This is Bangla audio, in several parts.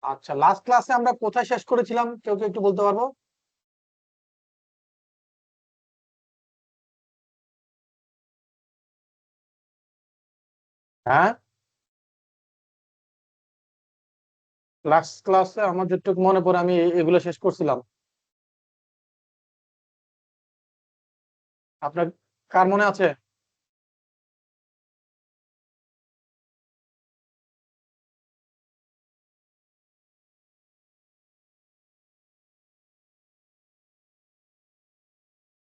আচ্ছা, লাস্ট ক্লাসে আমরা কোথায় শেষ করেছিলাম, কেউ কেউ একটু বলতে পারবো? হ্যাঁ, লাস্ট ক্লাসে আমার যেটুকু মনে পড়ে আমি এগুলো শেষ করছিলাম। আপনার কার মনে আছে?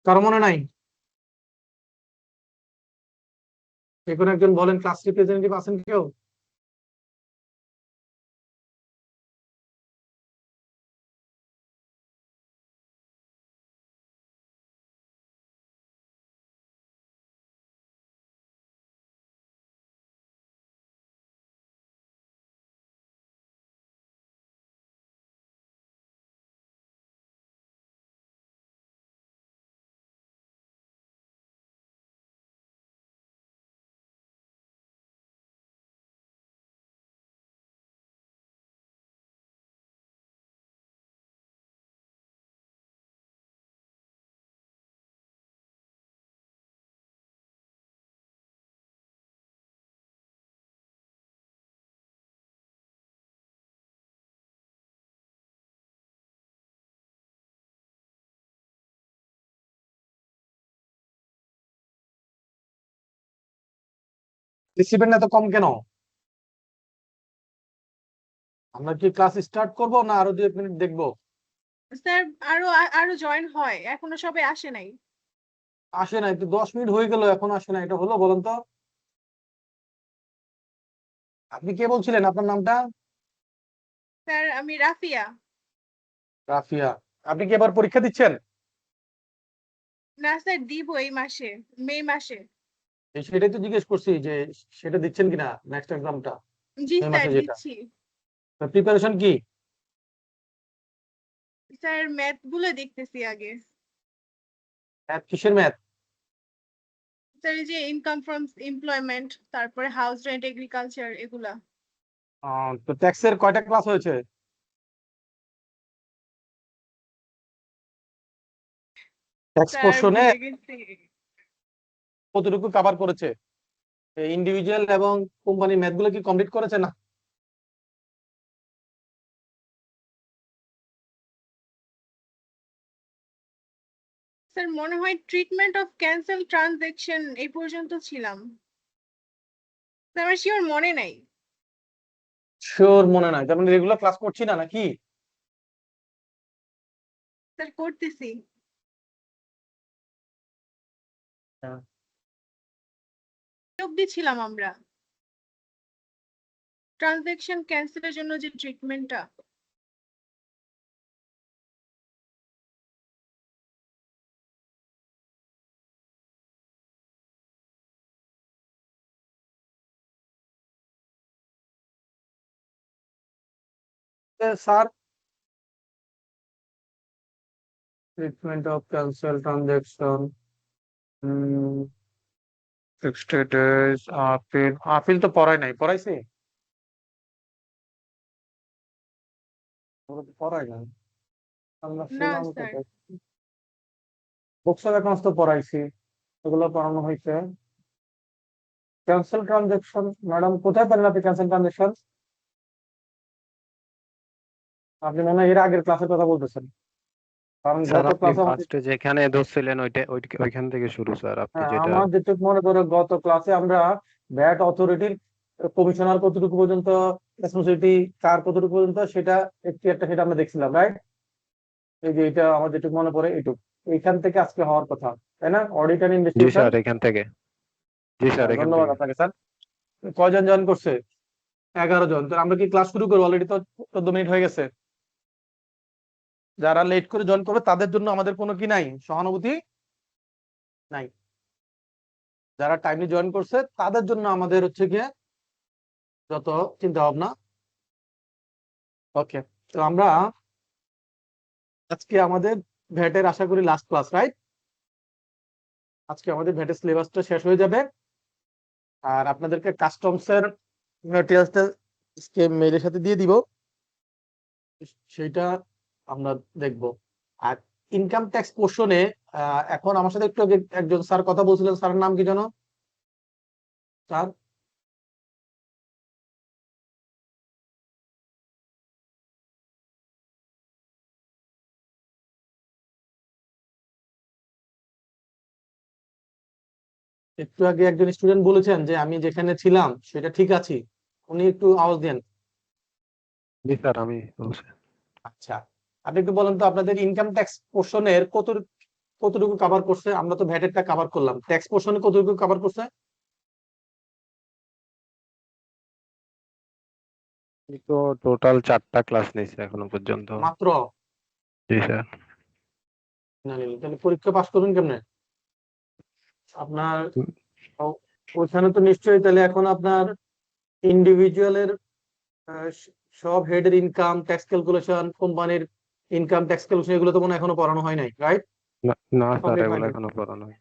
কারো মনে নাই? যে কোনো একজন বলেন, ক্লাস রিপ্রেজেন্টেটিভ আছেন কেউ? ডিসিপ্লিন এত কম কেন? আমরা কি ক্লাস স্টার্ট করব না আরো 2 মিনিট দেখবো? স্যার, আরো আরো জয়েন হয়, এখনো সবাই আসে নাই। আসে নাই তো, 10 মিনিট হয়ে গেল এখন আসে না, এটা হলো বলেন তো? আপনি কে বলছিলেন, আপনার নামটা? স্যার, আমি রাফিয়া। রাফিয়া। আপনি কি এবার পরীক্ষা দিচ্ছেন? না স্যার, দিব এই মাসে, মে মাসে। সেটাই তো জিজ্ঞেস করছি যে সেটা দিচ্ছেন কিনা, নেক্সট এক্সামটা জি এই স্যার, মাসে যেটা। দিচ্ছি। প্রিপারেশন কি? স্যার, ম্যাথ গুলো দেখতেছি আগে। ম্যাথ? কিসের ম্যাথ? স্যার, এই যে ইনকাম ফ্রম এমপ্লয়মেন্ট, তারপরে হাউস রেন্ট, এগ্রিকালচার, এগুলা। তো ট্যাক্সের কয়টা ক্লাস হয়েছে? ট্যাক্স স্যার, পোর্শনে ভুলে গেছি। কতটুকু কভার করেছে? ইন্ডিভিজুয়াল এবং কোম্পানি ম্যাথ গুলো কি কমপ্লিট করেছে না? স্যার, মনে হয় ট্রিটমেন্ট অফ ক্যান্সেল ট্রানজেকশন এই পর্যন্ত ছিলাম। স্যার, আমার শিওর মনে নাই। শিওর মনে নাই? তার মানে রেগুলার ক্লাস করছি না নাকি? স্যার, করতেছি। হ্যাঁ। কি অব্দি ছিলাম আমরা? ট্রানজেকশন ক্যান্সেলের জন্য যে ট্রিটমেন্টটা। Sir, treatment of cancel transaction, fixed days, appeal. Appeal তো পড়াই নাই, পড়াইছে? ওরা তো পড়াই নাই। আমরা না ছিলাম স্যার। কোথায়? বুকস অফ অ্যাকাউন্টস তো পড়াইছি, এগুলো পড়ানো হয়েছে। ক্যান্সেল ট্রানজাকশন, ম্যাডাম কোথায় পেলেন আপনি ক্যান্সেল ট্রানজাকশন? আপনি মনে হয় এর আগের ক্লাসের কথা বলতেছেন, কারণ স্যার গত আপনি ক্লাসে আমাদের, ফার্স্টে যেখানে ধরছিলেন ওইখান থেকে শুরু স্যার, আপনি হ্যাঁ, যেটা। আমার যেটুকু মনে করে গত ক্লাসে আমরা ভ্যাট অথরিটির কমিশনার কতটুকু পর্যন্ত রেসপন্সিবিলিটি, কার কতটুকু পর্যন্ত, সেটা একটি একটা সেটা আমরা দেখছিলাম, রাইট? এই যে এটা আমার যেটুকু মনে পড়ে এইটুকু, এইখান থেকে আজকে হওয়ার কথা, তাই না? Audit and G investigation. Sir, এখান থেকে। জি স্যার, এখান ধন্যবাদ থেকে। আপনাকে স্যার। কয়জন জয়েন করছে? 11 জন। তো আমরা কি ক্লাস শুরু করবো? অলরেডি তো 14 মিনিট হয়ে গেছে। যারা লেট করে জয়েন করবে তাদের জন্য আমাদের কোনো কি নাই, সহানুভূতি নাই। যারা টাইমলি জয়েন করছে তাদের জন্য আমাদের হচ্ছে গিয়ে যত চিন্তা ভাবনা। ওকে, তো আমরা আজকে আমাদের ভ্যাটের আশা করি লাস্ট ক্লাস, রাইট? আজকে আমাদের ভ্যাটের সিলেবাসটা শেষ হয়ে যাবে, আর আপনাদেরকে কাস্টমস এর মেটেরিয়ালসটা মেইলের সাথে দিয়ে দিব। সেটা আমরা দেখব। আর ইনকাম ট্যাক্স পোর্শনে এখন আমার সাথে একটু আগে একজন স্যার কথা বলছিলেন, স্যারের নাম কি জানো স্যার? একটু আগে একজন স্টুডেন্ট বলেছেন যে আমি যেখানে ছিলাম সেটা ঠিক আছি, উনি একটু আওয়াজ দেন। জি স্যার, আমি বলছি। আচ্ছা, আপনি একটু বলেন তো আপনাদের ইনকাম ট্যাক্স পোর্শনের কতটুকু কভার করছে? আমরা তো ভ্যাটেরটা কভার করলাম, ট্যাক্স পোর্শনে কতটুকু কভার করছে? আমি তো টোটাল 4টা ক্লাস নিয়েছি এখনো পর্যন্ত। মাত্র? জি স্যার। তাহলে পরীক্ষা পাস করবেন কেমনে আপনার? উম, ওইখানে তো নিশ্চয়ই তাহলে এখন আপনার ইন্ডিভিজুয়ালের সব হেডের ইনকাম ট্যাক্স ক্যালকুলেশন, কোম্পানির ইনকাম ট্যাক্স ক্যালকুলেশন, এগুলো তো মনে হয় এখনো পড়ানো হয় নাই, রাইট? না না স্যার, কমপ্লিট এগুলো হয়নি। এখনো পড়ানো হয়।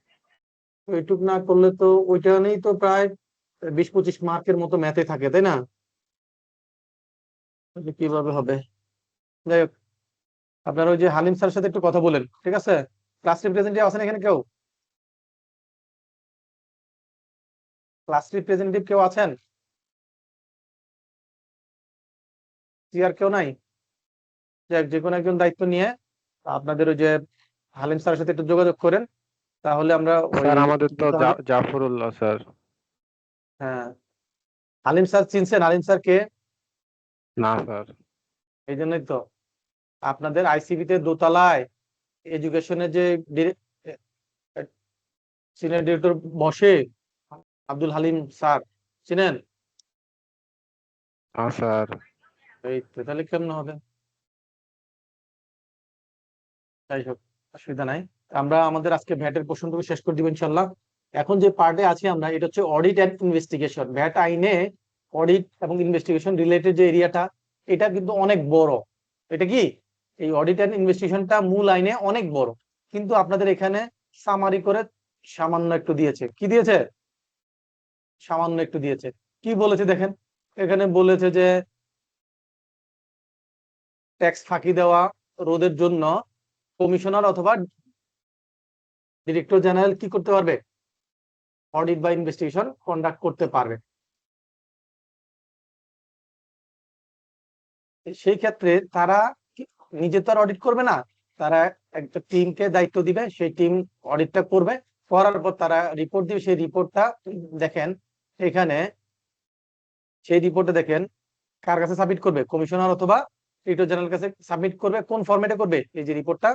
ওইটুক না করলে তো ওইটা নেই তো প্রায় 20-25 মার্কের মতো ম্যাথে থাকে, তাই না? তাহলে কিভাবে হবে? যাই হোক, আপনার ওই যে হালিম স্যারের সাথে একটু কথা বলেন, ঠিক আছে? ক্লাস রিপ্রেজেন্টেটিভ আছেন এখানে কেউ? ক্লাস রিপ্রেজেন্টেটিভ কেউ আছেন? আর কেউ নাই? যে কোনো একজন দায়িত্ব নিয়ে আপনাদের ওই যে হালিম স্যারের সাথে একটু যোগাযোগ করেন, তাহলে আমরা ওই স্যার আমাদের তো তাহলে জাফরুল্লাহ স্যার। হ্যাঁ, হালিম স্যার চিনছেন? হালিম স্যার কে? না স্যার। এই জন্যই তো আপনাদের আইসিবি তে দোতলায় এডুকেশনের যে সিনিয়র ডিরেক্টর বসে, আব্দুল হালিম স্যার, চিনেন? না স্যার। এই তো, তাহলে কেমন হবে? যাই হোক, অসুবিধা নাই। আমরা আমাদের আজকে ভ্যাটের প্রশ্নটুকু শেষ করে দিব ইনশাল্লাহ। এখন যে পার্টে আছি আমরা, এটা হচ্ছে অডিট অ্যান্ড ইনভেস্টিগেশন। ভ্যাট আইনে অডিট এবং ইনভেস্টিগেশন রিলেটেড যে এরিয়াটা, এটা কিন্তু অনেক বড়। এটা কি, এই অডিট অ্যান্ড ইনভেস্টিগেশনটা মূল আইনে অনেক বড়, কিন্তু আপনাদের এখানে সামারি করে সামান্য একটু দিয়েছে। কি দিয়েছে? সামান্য একটু দিয়েছে। কি বলেছে দেখেন, এখানে বলেছে যে ট্যাক্স ফাঁকি দেওয়া রোধের জন্য কমিশনার অথবা ডিরেক্টর জেনারেল কি করতে পারবে? অডিট বা ইনভেস্টিগেশন কন্ডাক্ট করতে পারবে। সেই ক্ষেত্রে তারা নিজে তো আর অডিট করবে না, তারা একটা টিমকে দায়িত্ব দিবে, সেই টিম অডিটটা করবে, করার পর তারা রিপোর্ট দিবে। সেই রিপোর্টটা দেখেন এখানে, সেই রিপোর্টে দেখেন কার কাছে সাবমিট করবে? কমিশনার অথবা ডিরেক্টর জেনারেল কাছে সাবমিট করবে। কোন ফরম্যাটে করবে? এই যে রিপোর্টটা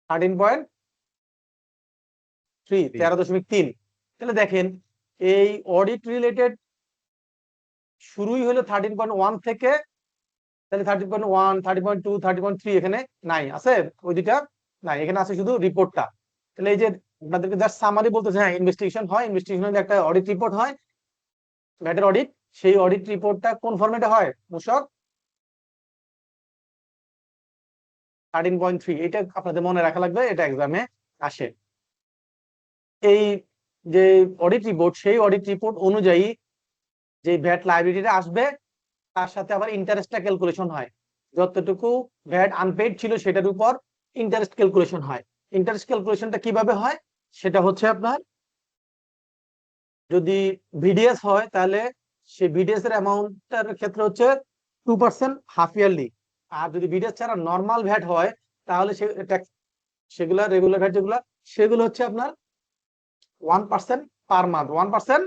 13.3, 13.3। তাহলে দেখেন এই অডিট রিলেটেড শুরুই হলো 13.1 থেকে, তাহলে 13.1, 13.2, 13.3 এখানে নাই, আছে? ওই দুইটা নাই, এখানে আছে শুধু রিপোর্টটা। তাহলে এই যে আপনাদেরকে জাস্ট সামারি বলতেছে, হ্যাঁ ইনভেস্টিগেশন হয়, ইনভেস্টিগেশনের একটা অডিট রিপোর্ট হয়, ভ্যাটের অডিট। সেই অডিট রিপোর্টটা কোন ফরম্যাটে হয় মুশক? 13.3। এটা আপনাদের মনে রাখা লাগবে, এটা এক্সামে আসে। এই যে অডিট রিপোর্ট, সেই অডিট রিপোর্ট অনুযায়ী যে ভ্যাট লাইবিলিটিটা আসবে, তার সাথে আবার ইন্টারেস্টটা ক্যালকুলেশন হয়। যতটুকু ভ্যাট আনপেইড ছিল সেটার উপর ইন্টারেস্ট ক্যালকুলেশন হয়। ইন্টারেস্ট ক্যালকুলেশনটা কিভাবে হয়? সেটা হচ্ছে আপনার, যদি ভিডিএস হয় তাহলে সেই ভিডিএস এর অ্যামাউন্টের ক্ষেত্রে হচ্ছে 2% হাফ ইয়ারলি। আর যদি ভিডিএস ছাড়া নর্মাল ভ্যাট হয় তাহলে সেগুলা রেগুলার ভ্যাট যেগুলো, সেগুলো হচ্ছে আপনার 1% পার মান্থ, 1%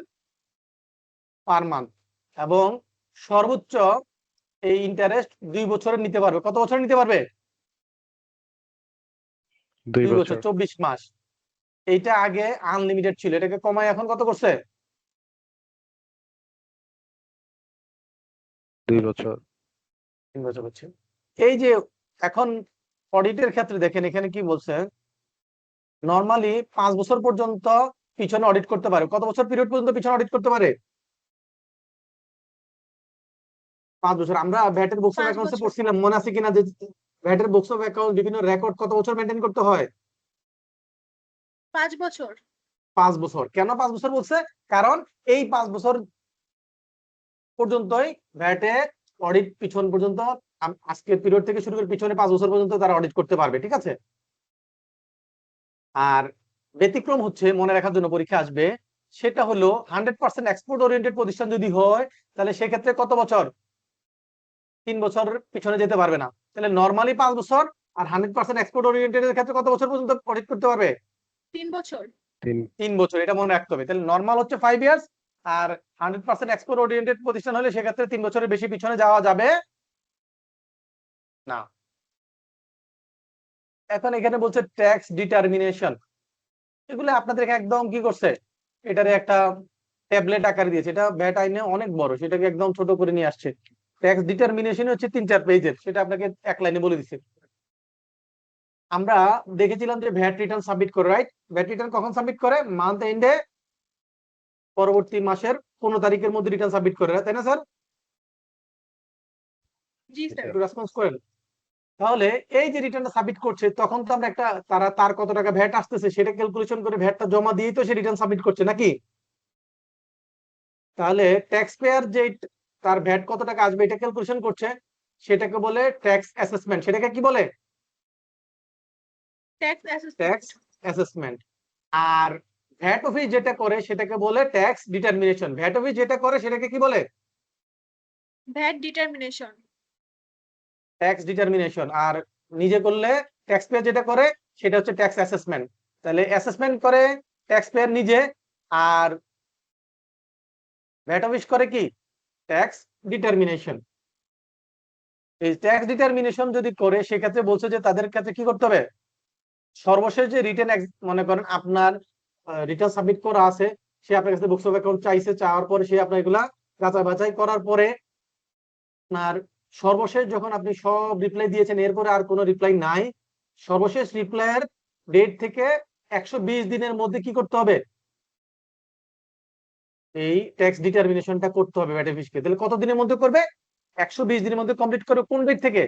পার মান্থ। এবং সর্বোচ্চ এই ইন্টারেস্ট 2 বছরের নিতে পারবে। কত বছর নিতে পারবে? 2 2 বছর, বছর। 24 মাস। এইটা আগে আনলিমিটেড ছিল, এটাকে কমায় এখন কত করছে? 2 বছর। 3 বছর হচ্ছে। এই যে এখন অডিটের ক্ষেত্রে দেখেন এখানে কি বলছে, নরমালি 5 বছর পর্যন্ত পিছনে অডিট করতে পারে। কত বছর পিরিয়ড পর্যন্ত পিছনে অডিট করতে পারে? 5 বছর। আমরা ভ্যাটের বুকস অফ 5 অ্যাকাউন্টসে বছর। পড়ছিলাম, মনে আছে কিনা, যে ভ্যাটের বুকস অফ অ্যাকাউন্ট বিভিন্ন রেকর্ড কত বছর মেনটেন করতে হয়? 5 বছর। 5 বছর। কেন 5 বছর বলছে? কারণ এই 5 বছর পর্যন্তই ভ্যাটে অডিট পিছন পর্যন্ত আজকের পিরিয়ড থেকে শুরু করে পিছনে 5 বছর পর্যন্ত তারা অডিট করতে পারবে, ঠিক আছে। আর ব্যতিক্রম হচ্ছে মনে রাখার জন্য পরীক্ষা আসবে, সেটা হলো 100% এক্সপোর্ট ওরিয়েন্টেড প্রতিষ্ঠান যদি হয় তাহলে সেক্ষেত্রে কত বছর, 3 বছর পিছনে যেতে পারবে না। তাহলে নর্মালি 5 বছর, আর 100% এক্সপোর্ট ওরিয়েন্টেড এর ক্ষেত্রে কত বছর পর্যন্ত অডিট করতে পারবে? 3 বছর। 3 বছর, এটা মনে রাখতে হবে। তাহলে নর্মাল হচ্ছে 5 ইয়ার্স, আর 100% এক্সপোর্ট ওরিয়েন্টেড প্রতিষ্ঠান হলে সেক্ষেত্রে 3 বছরের বেশি পিছনে যাওয়া যাবে না। এখন এখানে বলছে ট্যাক্স ডিটারমিনেশন, এগুলো আপনাদেরকে একদম কি করছে, এটারে একটা ট্যাবলেট আকারে দিয়েছে। এটা ভ্যাট আইনে অনেক বড়, সেটাকে একদম ছোট করে নিয়ে আসছে। ট্যাক্স ডিটারমিনেশন হচ্ছে 3-4 পেজের, সেটা আপনাকে এক লাইনে বলে দিচ্ছে। আমরা দেখেছিলাম যে ভ্যাট রিটার্ন সাবমিট করে, রাইট? ভ্যাট রিটার্ন কখন সাবমিট করে? মান্থ এন্ডে, পরবর্তী মাসের 15 তারিখের মধ্যে রিটার্ন সাবমিট করে, তাই না স্যার? জি স্যার। একটু রেসপন্স করেন। তাহলে এই যে রিটার্নটা সাবমিট করছে, তখন তো আমরা একটা তার কত টাকা ভ্যাট আসতেছে সেটা ক্যালকুলেশন করে ভ্যাটটা জমা দিয়েই তো সে রিটার্ন সাবমিট করছে, নাকি? তাহলে ট্যাক্স পেয়ার যে তার ভ্যাট কত টাকা আসবে এটা ক্যালকুলেশন করছে, সেটাকে বলে ট্যাক্স অ্যাসেসমেন্ট। সেটাকে কি বলে? Tax assessment. Tax assessment. আর ভ্যাট অফিস যেটা করে সেটাকে বলে ট্যাক্স ডিটারমিনেশন। ভ্যাট অফিস যেটা করে সেটাকে কি বলে? VAT determination. Tax determination. আর নিজে করলে ট্যাক্স পেয়ার যেটা করে সেটা হচ্ছে ট্যাক্স অ্যাসেসমেন্ট। তাহলে অ্যাসেসমেন্ট করে ট্যাক্স পেয়ার নিজে, আর ভ্যাট অফিস করে কি? Tax determination. এই ট্যাক্স ডিটারমিনেশন যদি করে সেক্ষেত্রে বলছে যে তাদের কাছে কি করতে হবে, সর্বশেষ যে রিটার্ন, মনে করেন আপনার রিটার্ন সাবমিট করা আছে, সে আপনার কাছে বুকস অফ অ্যাকাউন্ট চাইছে, চাওয়ার পরে সে আপনার এগুলা যাচাই বাছাই করার পরে আপনার সর্বশেষ যখন আপনি সব রিপ্লাই দিয়েছেন, এরপরে আর কোনো রিপ্লাই নাই, সর্বশেষ রিপ্লাইয়ের ডেট থেকে 120 দিনের মধ্যে কি করতে হবে, এই ট্যাক্স ডিটারমিনেশনটা করতে হবে ভ্যাট অফিসকে। তাহলে কত দিনের মধ্যে করবে? 120 দিনের মধ্যে কমপ্লিট করে। কোন ডেট থেকে?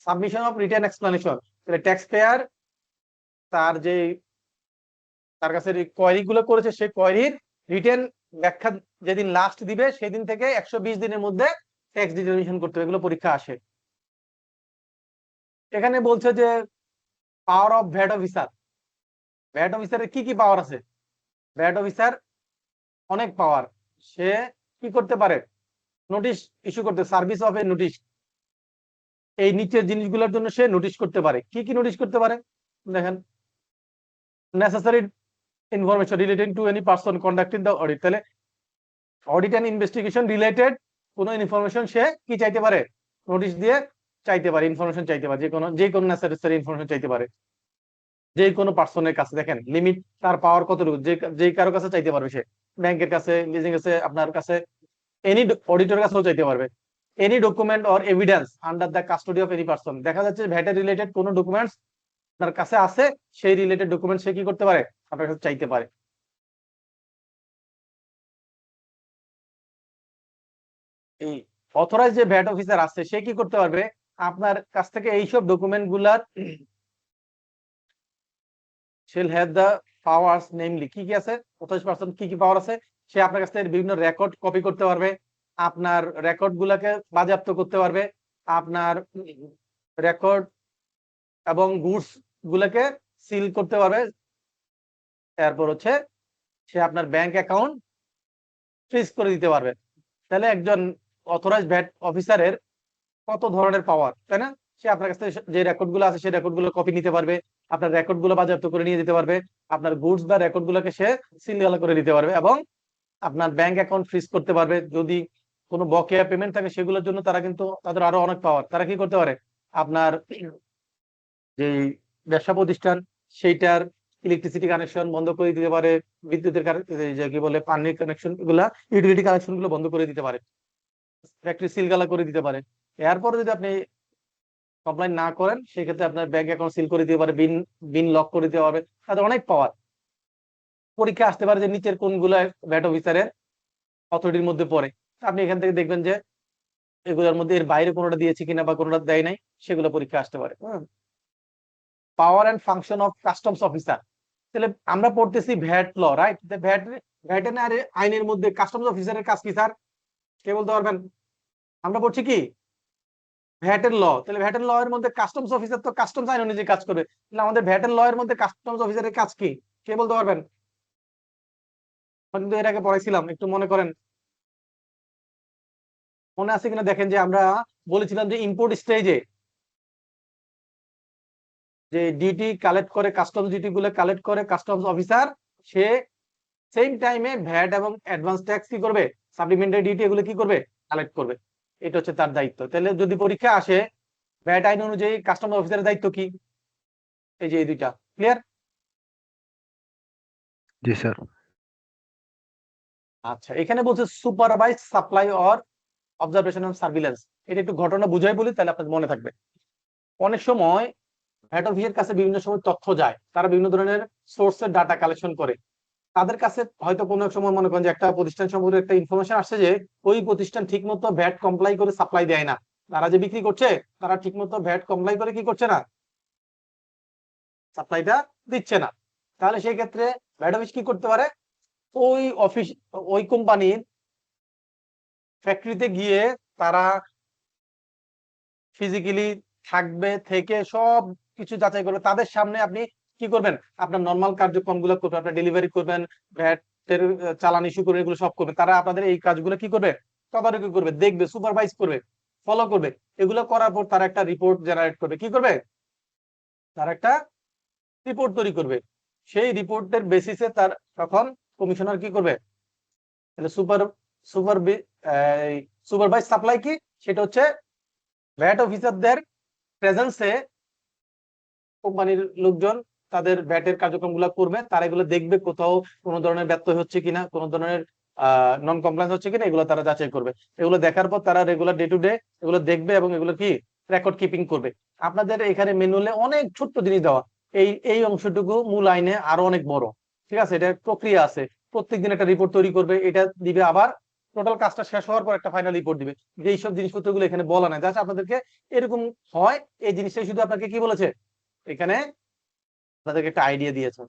Submission of return explanation. তাহলে ট্যাক্স পেয়ার তার কাছে কোয়েরি গুলো করেছে, সেই কোয়েরির রিটেন ব্যাখ্যা যেদিন লাস্ট দিবে সেদিন থেকে 120 দিনের মধ্যে ট্যাক্স ডিটারমিনেশন করতে হবে। এগুলো পরীক্ষা আসে। এখানে বলছে যে power of VAT officer. VAT অফিসারের কি কি পাওয়ার আছে? ভ্যাট অফিসার অনেক পাওয়ার। সে কি করতে পারে? নোটিশ ইস্যু করতে, সার্ভিস অফ এ নোটিশ। এই নিচের জিনিসগুলোর জন্য সে নোটিশ করতে পারে। কি কি নোটিশ করতে পারে দেখেন, necessary information relating to any person conducting the audit. তাহলে অডিট এন্ড ইনভেস্টিগেশন রিলেটেড কোন ইনফরমেশন সে কি চাইতে পারে? নোটিশ দিয়ে চাইতে পারে, ইনফরমেশন চাইতে পারে, যে কোনো নেসেসারি ইনফরমেশন চাইতে পারে যে কোনো পার্সনের কাছে। দেখেন লিমিট, তার পাওয়ার কতটুকু, যে কারো কাছে চাইতে পারবে সে, ব্যাংকের কাছে, লিজিং কাছে, আপনার কাছে, এনি অডিটর কাছেও চাইতে পারবে। Any document or evidence under the custody of any person. দেখা যাচ্ছে ভ্যাটের রিলেটেড কোন ডকুমেন্টস আপনার কাছে আছে, সেই রিলেটেড ডকুমেন্ট সে কি করতে পারে? আপনার কাছে চাইতে পারে। এই অথরাইজ যে ভ্যাট অফিসার আছে সে কি করতে পারবে? আপনার কাছ থেকে এইসব ডকুমেন্ট গুলার she'll have the powers, namely কি কি আছে, অথরাইজ পারসন কি কি পাওয়ার আছে? সে আপনার কাছ থেকে বিভিন্ন রেকর্ড কপি করতে পারবে, আপনার রেকর্ড গুলাকে বাজেয়াপ্ত করতে পারবে, আপনার রেকর্ড এবং গুডস গুলাকে সিল করতে পারবে। তারপর হচ্ছে সে আপনার ব্যাংক অ্যাকাউন্ট ফ্রিজ করে দিতে পারবে। তাহলে একজন অথরাইজ ভ্যাট অফিসারের কত ধরনের পাওয়ার, তাই না? সে আপনার কাছ থেকে যে রেকর্ড গুলো আছে সেই রেকর্ড গুলো কপি নিতে পারবে, আপনার রেকর্ড গুলো বাজেয়াপ্ত করে নিয়ে যেতে পারবে, আপনার গুডস বা রেকর্ড গুলোকে সে সিল করে দিতে পারবে, এবং আপনার ব্যাংক অ্যাকাউন্ট ফ্রিজ করতে পারবে। যদি কোনো বকেয়া পেমেন্ট থাকে সেগুলোর জন্য তারা কিন্তু, তাদের আরো অনেক পাওয়ার। তারা কি করতে পারে? আপনার যে ব্যবসা প্রতিষ্ঠান সেইটার ইলেকট্রিসিটি কানেকশন বন্ধ করে দিতে পারে, বিদ্যুতের যে কি বলে পানির কানেকশন, এগুলা ইউটিলিটি কানেকশন গুলো বন্ধ করে দিতে পারে, ফ্যাক্টরি সিলগালা করে দিতে পারে। এরপর যদি আপনি কমপ্লাইন না করেন সেক্ষেত্রে আপনার ব্যাংক অ্যাকাউন্ট সিল করে দিতে পারে, বিন লক করে দিতে পারবে। তাদের অনেক পাওয়ার। পরীক্ষা আসতে পারে যে নিচের কোনগুলো ভ্যাট অফিসারের অথরিটির মধ্যে পড়ে। আপনি এখান থেকে দেখবেন যে এগুলোর মধ্যে এর বাইরে কোনোটা দিয়েছে কিনা বা কোনোটা দেয় নাই, সেগুলো পরীক্ষা আসতে পারে। Power and function of customs officer. তাহলে আমরা পড়তেছি ভ্যাট ল, রাইট? ভ্যাটেনারি আইনের মধ্যে কাস্টমস অফিসারের কাজ কি স্যার? কে বলতে পারবেন? আমরা বলছি কি ভ্যাটের ল, তাহলে ভ্যাটের ল এর মধ্যে কাস্টমস অফিসার তো কাস্টমস আইন অনুযায়ী কাজ করবে, তাহলে আমাদের ভ্যাটের ল এর মধ্যে কাস্টমস অফিসারের কাজ কি কে বলতে পারবেন? কিন্তু এর আগে পড়াইছিলাম, একটু মনে করেন, মনে আছে কিনা দেখেন যে আমরা বলেছিলাম যে ইম্পোর্ট স্টেজে যে ডিউটি কালেক্ট করে, কাস্টমস ডিউটি গুলো কালেক্ট করে কাস্টমস অফিসার, সে সেম টাইমে ভ্যাট এবং অ্যাডভান্স ট্যাক্স কি করবে, সাপ্লিমেন্টারি ডিউটি এগুলো কি করবে, কালেক্ট করবে। এটা হচ্ছে তার দায়িত্ব। তাহলে যদি পরীক্ষা আসে ভ্যাট আইন অনুযায়ী কাস্টমস অফিসারের দায়িত্ব কি, এই যে এই দুইটা, ক্লিয়ার? জি স্যার। আচ্ছা, এখানে বলছে supervise supply or observation and surveillance. এটা একটু ঘটনা বুঝাই বলি, তাহলে আপনার মনে থাকবে। অনেক সময় ভ্যাট অফিসের কাছে বিভিন্ন সময় তথ্য যায়, তারা বিভিন্ন ধরনের সোর্সের ডাটা কালেকশন করে। তাদের কাছে হয়তো কোনো এক সময় মনে করেন যে একটা প্রতিষ্ঠান সম্পর্কে একটা ইনফরমেশন আসছে যে ওই প্রতিষ্ঠান ঠিক মতো ভ্যাট কমপ্লাই করে সাপ্লাই দেয় না, তারা যে বিক্রি করছে তারা ঠিক মতো ভ্যাট কমপ্লাই করে কি করছে না, সাপ্লাইটা দিচ্ছে না। তাহলে সেই ক্ষেত্রে ভ্যাট অফিস কি করতে পারে, ওই অফিস, ওই কোম্পানির ফ্যাক্টরিতে গিয়ে তারা ফিজিক্যালি থাকবে, থেকে সব কিছু যাচাই করবে। তাদের সামনে আপনি কি করবেন, আপনার নর্মাল কার্যক্রমগুলো করবেন, আপনার ডেলিভারি করবেন, ভ্যাটের চালান ইস্যু করবেন, এগুলো সব করবেন। তারা আপনাদের এই কাজগুলো কি করবে, তদারকি করবে, দেখবে, সুপারভাইজ করবে, ফলো করবে। এগুলো করার পর তারা একটা রিপোর্ট জেনারেট করবে। কি করবে, তারা একটা রিপোর্ট তৈরি করবে। সেই রিপোর্টের বেসিসে তার তখন কমিশনার কি করবে, তাহলে সুপার সুপারভাইজ সাপ্লাই কি, সেটা হচ্ছে ভ্যাট অফিসারদের প্রেজেন্সে কোম্পানির লোকজন তাদের ভ্যাটের কার্যক্রমগুলো করবে, তারা এগুলো দেখবে কোথাও কোনো ধরনের ব্যত্যয় হচ্ছে কিনা, কোনো ধরনের নন কমপ্লায়েন্স হচ্ছে কিনা, এগুলো তারা যাচাই করবে। এগুলো দেখার পর তারা রেগুলার ডে টু ডে এগুলো দেখবে এবং এগুলো কি রেকর্ড কিপিং করবে। আপনাদের এখানে ম্যানুয়ালে অনেক ছোট্ট জিনিস দেওয়া, এই এই অংশটুকু মূল আইনে আরো অনেক বড়। ঠিক আছে, এটা প্রক্রিয়া আছে, প্রত্যেকদিন একটা রিপোর্ট তৈরি করবে, এটা দিবে, আবার টোটাল কাজটা শেষ হওয়ার পর একটা ফাইনাল রিপোর্ট দিবে। যে এইসব জিনিসপত্রগুলো এখানে বলা নাই, জাস্ট আপনাদেরকে এরকম হয় এই জিনিসটাই শুধু আপনাকে কি বলেছে, এখানে তাদেরকে একটা আইডিয়া দিয়েছে।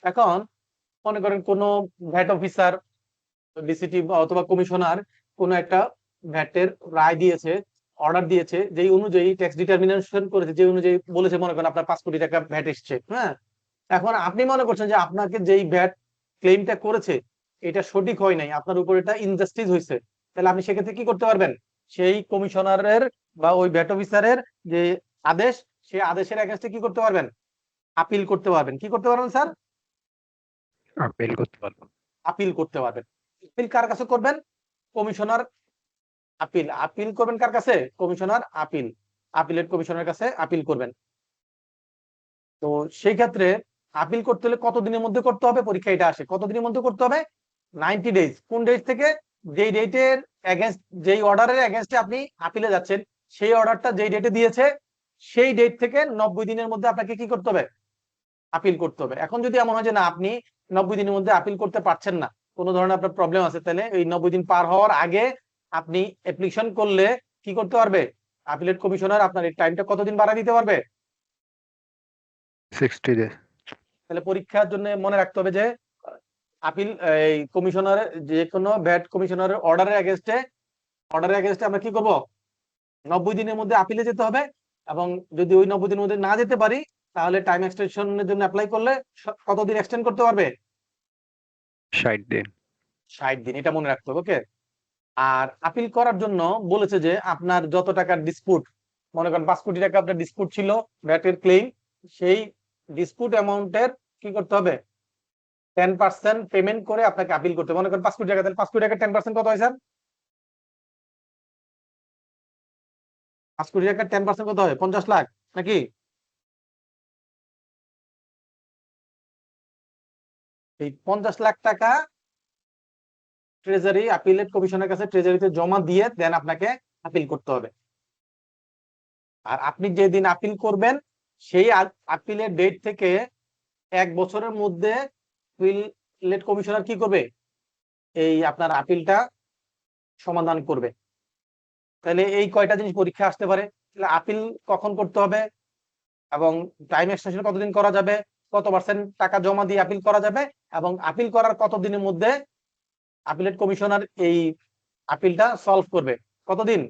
এখন মনে করেন কোন ভ্যাট অফিসার, ডিসিটি অথবা কমিশনার কোন একটা ভ্যাটের রায় দিয়েছে, অর্ডার দিয়েছে, যেই অনুযায়ী ট্যাক্স ডিটারমিনেশন করেছে, যে অনুযায়ী বলেছে মনে করেন আপনার 5 কোটি টাকা ভ্যাট এসছে, হ্যাঁ। এখন আপনি মনে করছেন যে আপনাকে যেই ভ্যাট ক্লেমটা করেছে এটা সঠিক হয় নাই, আপনার উপর এটা ইনজাস্টিস হয়েছে, তাহলে আপনি সেক্ষেত্রে কি করতে পারবেন, সেই কমিশনারের বা ওই ভ্যাট অফিসারের যে আদেশ, সেই আদেশের এগেইনস্টে কি করতে পারবেন, আপিল করতে পারবেন। কি করতে পারবেন স্যার, আপিল করতে পারবো। আপিল করতে পারবেন। আপিল কার কাছে করবেন, কমিশনার। আপিল আপিল করবেন কার কাছে, কমিশনার। আপিল আপিলেট কমিশনারের কাছে আপিল করবেন। তো সেই ক্ষেত্রে আপিল করতে হলে কতদিনের মধ্যে করতে হবে, পরীক্ষা এটা আসে কতদিনের মধ্যে করতে হবে, 90 ডেজ। কোন ডেট থেকে, যেই ডেটের এগেইনস্ট, যেই অর্ডারের এগেইনস্টে আপনি আপিলে যাচ্ছেন, সেই অর্ডারটা যেই ডেটে দিয়েছে সেই ডেট থেকে 90 দিনের মধ্যে আপনাকে কি করতে হবে, আপিল করতে হবে। এখন যদি এমন হয় যে না আপনি 90 দিনের মধ্যে আপিল করতে পারছেন না, কোনো ধরনের আপনার প্রবলেম আছে, তাহলে এই 90 দিন পার হওয়ার আগে আপনি অ্যাপ্লিকেশন করলে কি করতে পারবে, আপিলেট কমিশনার আপনার এই টাইমটা কতদিন বাড়ায় দিতে পারবে, 60 ডেজ। তাহলে পরীক্ষার জন্য মনে রাখতে হবে যে আপিল, এই কমিশনার, যে কোনো ভ্যাট কমিশনারের অর্ডারের এগেইনস্টে আমরা কি করব, 90 দিনের মধ্যে আপিলে যেতে হবে। এবং যদি ওই 90 দিনের মধ্যে না যেতে পারি, তাহলে টাইম এক্সটেনশনের জন্য অ্যাপ্লাই করলে কতদিন এক্সটেন্ড করতে পারবে, 60 দিন। 60 দিন। এটা মনে রাখতে হবে, ওকে। আর আপিল করার জন্য বলেছে যে আপনার যত টাকার ডিসপুট, মনে করেন 5 কোটি টাকা আপনার ডিসপুট ছিল ভ্যাটের ক্লেম, সেই ডিসপুট অ্যামাউন্টের কি করতে হবে, 10% পেমেন্ট করে আপনাকে আপিল করতে হবে। মনে করেন 5 কোটি টাকা, তাহলে 5 কোটি টাকা 10% কত হয় স্যার, 5 কোটি টাকা 10% কত হয়, 50 লাখ নাকি? এই 50 লাখ টাকা ট্রেজারি আপিলেট কমিশনের কাছে ট্রেজারিতে জমা দিয়ে দেন আপনাকে আপিল করতে হবে। আর আপনি যেদিন আপিল করবেন সেই আপিলের ডেট থেকে 1 বছরের মধ্যে আপিলেট কমিশনার কি করবে, এই আপনার আপিলটা সমাধান করবে। তাহলে এই কয়টা জিনিস পরীক্ষা আসতে পারে, তাহলে আপিল কখন করতে হবে, এবং টাইম এক্সটেনশন কতদিন করা যাবে, কত % টাকা জমা দিয়ে আপিল করা যাবে, এবং আপিল করার কতদিনের মধ্যে আপিলেট কমিশনার এই আপিলটা সলভ করবে কতদিন?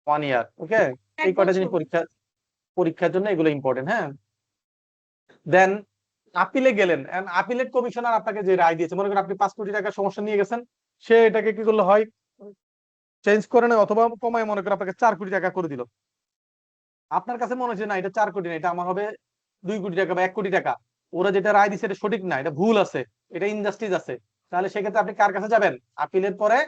1 ইয়ার। ওকে, এই কয়টা জিনিস পরীক্ষার জন্য এগুলো ইম্পর্টেন্ট। হ্যাঁ, দেন আপিলে গেলেন, আপিলেট কমিশনার আপনাকে যে রায় দিয়েছে, মনে করেন আপনি 5 কোটি টাকার সমস্যা নিয়ে গেছেন, সে এটাকে কি করলো, হয় চেঞ্জ করে নেয় অথবা কমায় মনে করেন আপনাকে 4 কোটি টাকা করে দিল। আপনার কাছে মনে হচ্ছে না এটা 4 কোটি না, এটা আমার হবে 2 কোটি টাকা বা 1 কোটি টাকা, ওরা যেটা রায় দিচ্ছে এটা সঠিক না, এটা ভুল আছে, এটা ইনজাস্টিস আছে, তাহলে সেক্ষেত্রে আপনি কার কাছে যাবেন? আপিলের পরে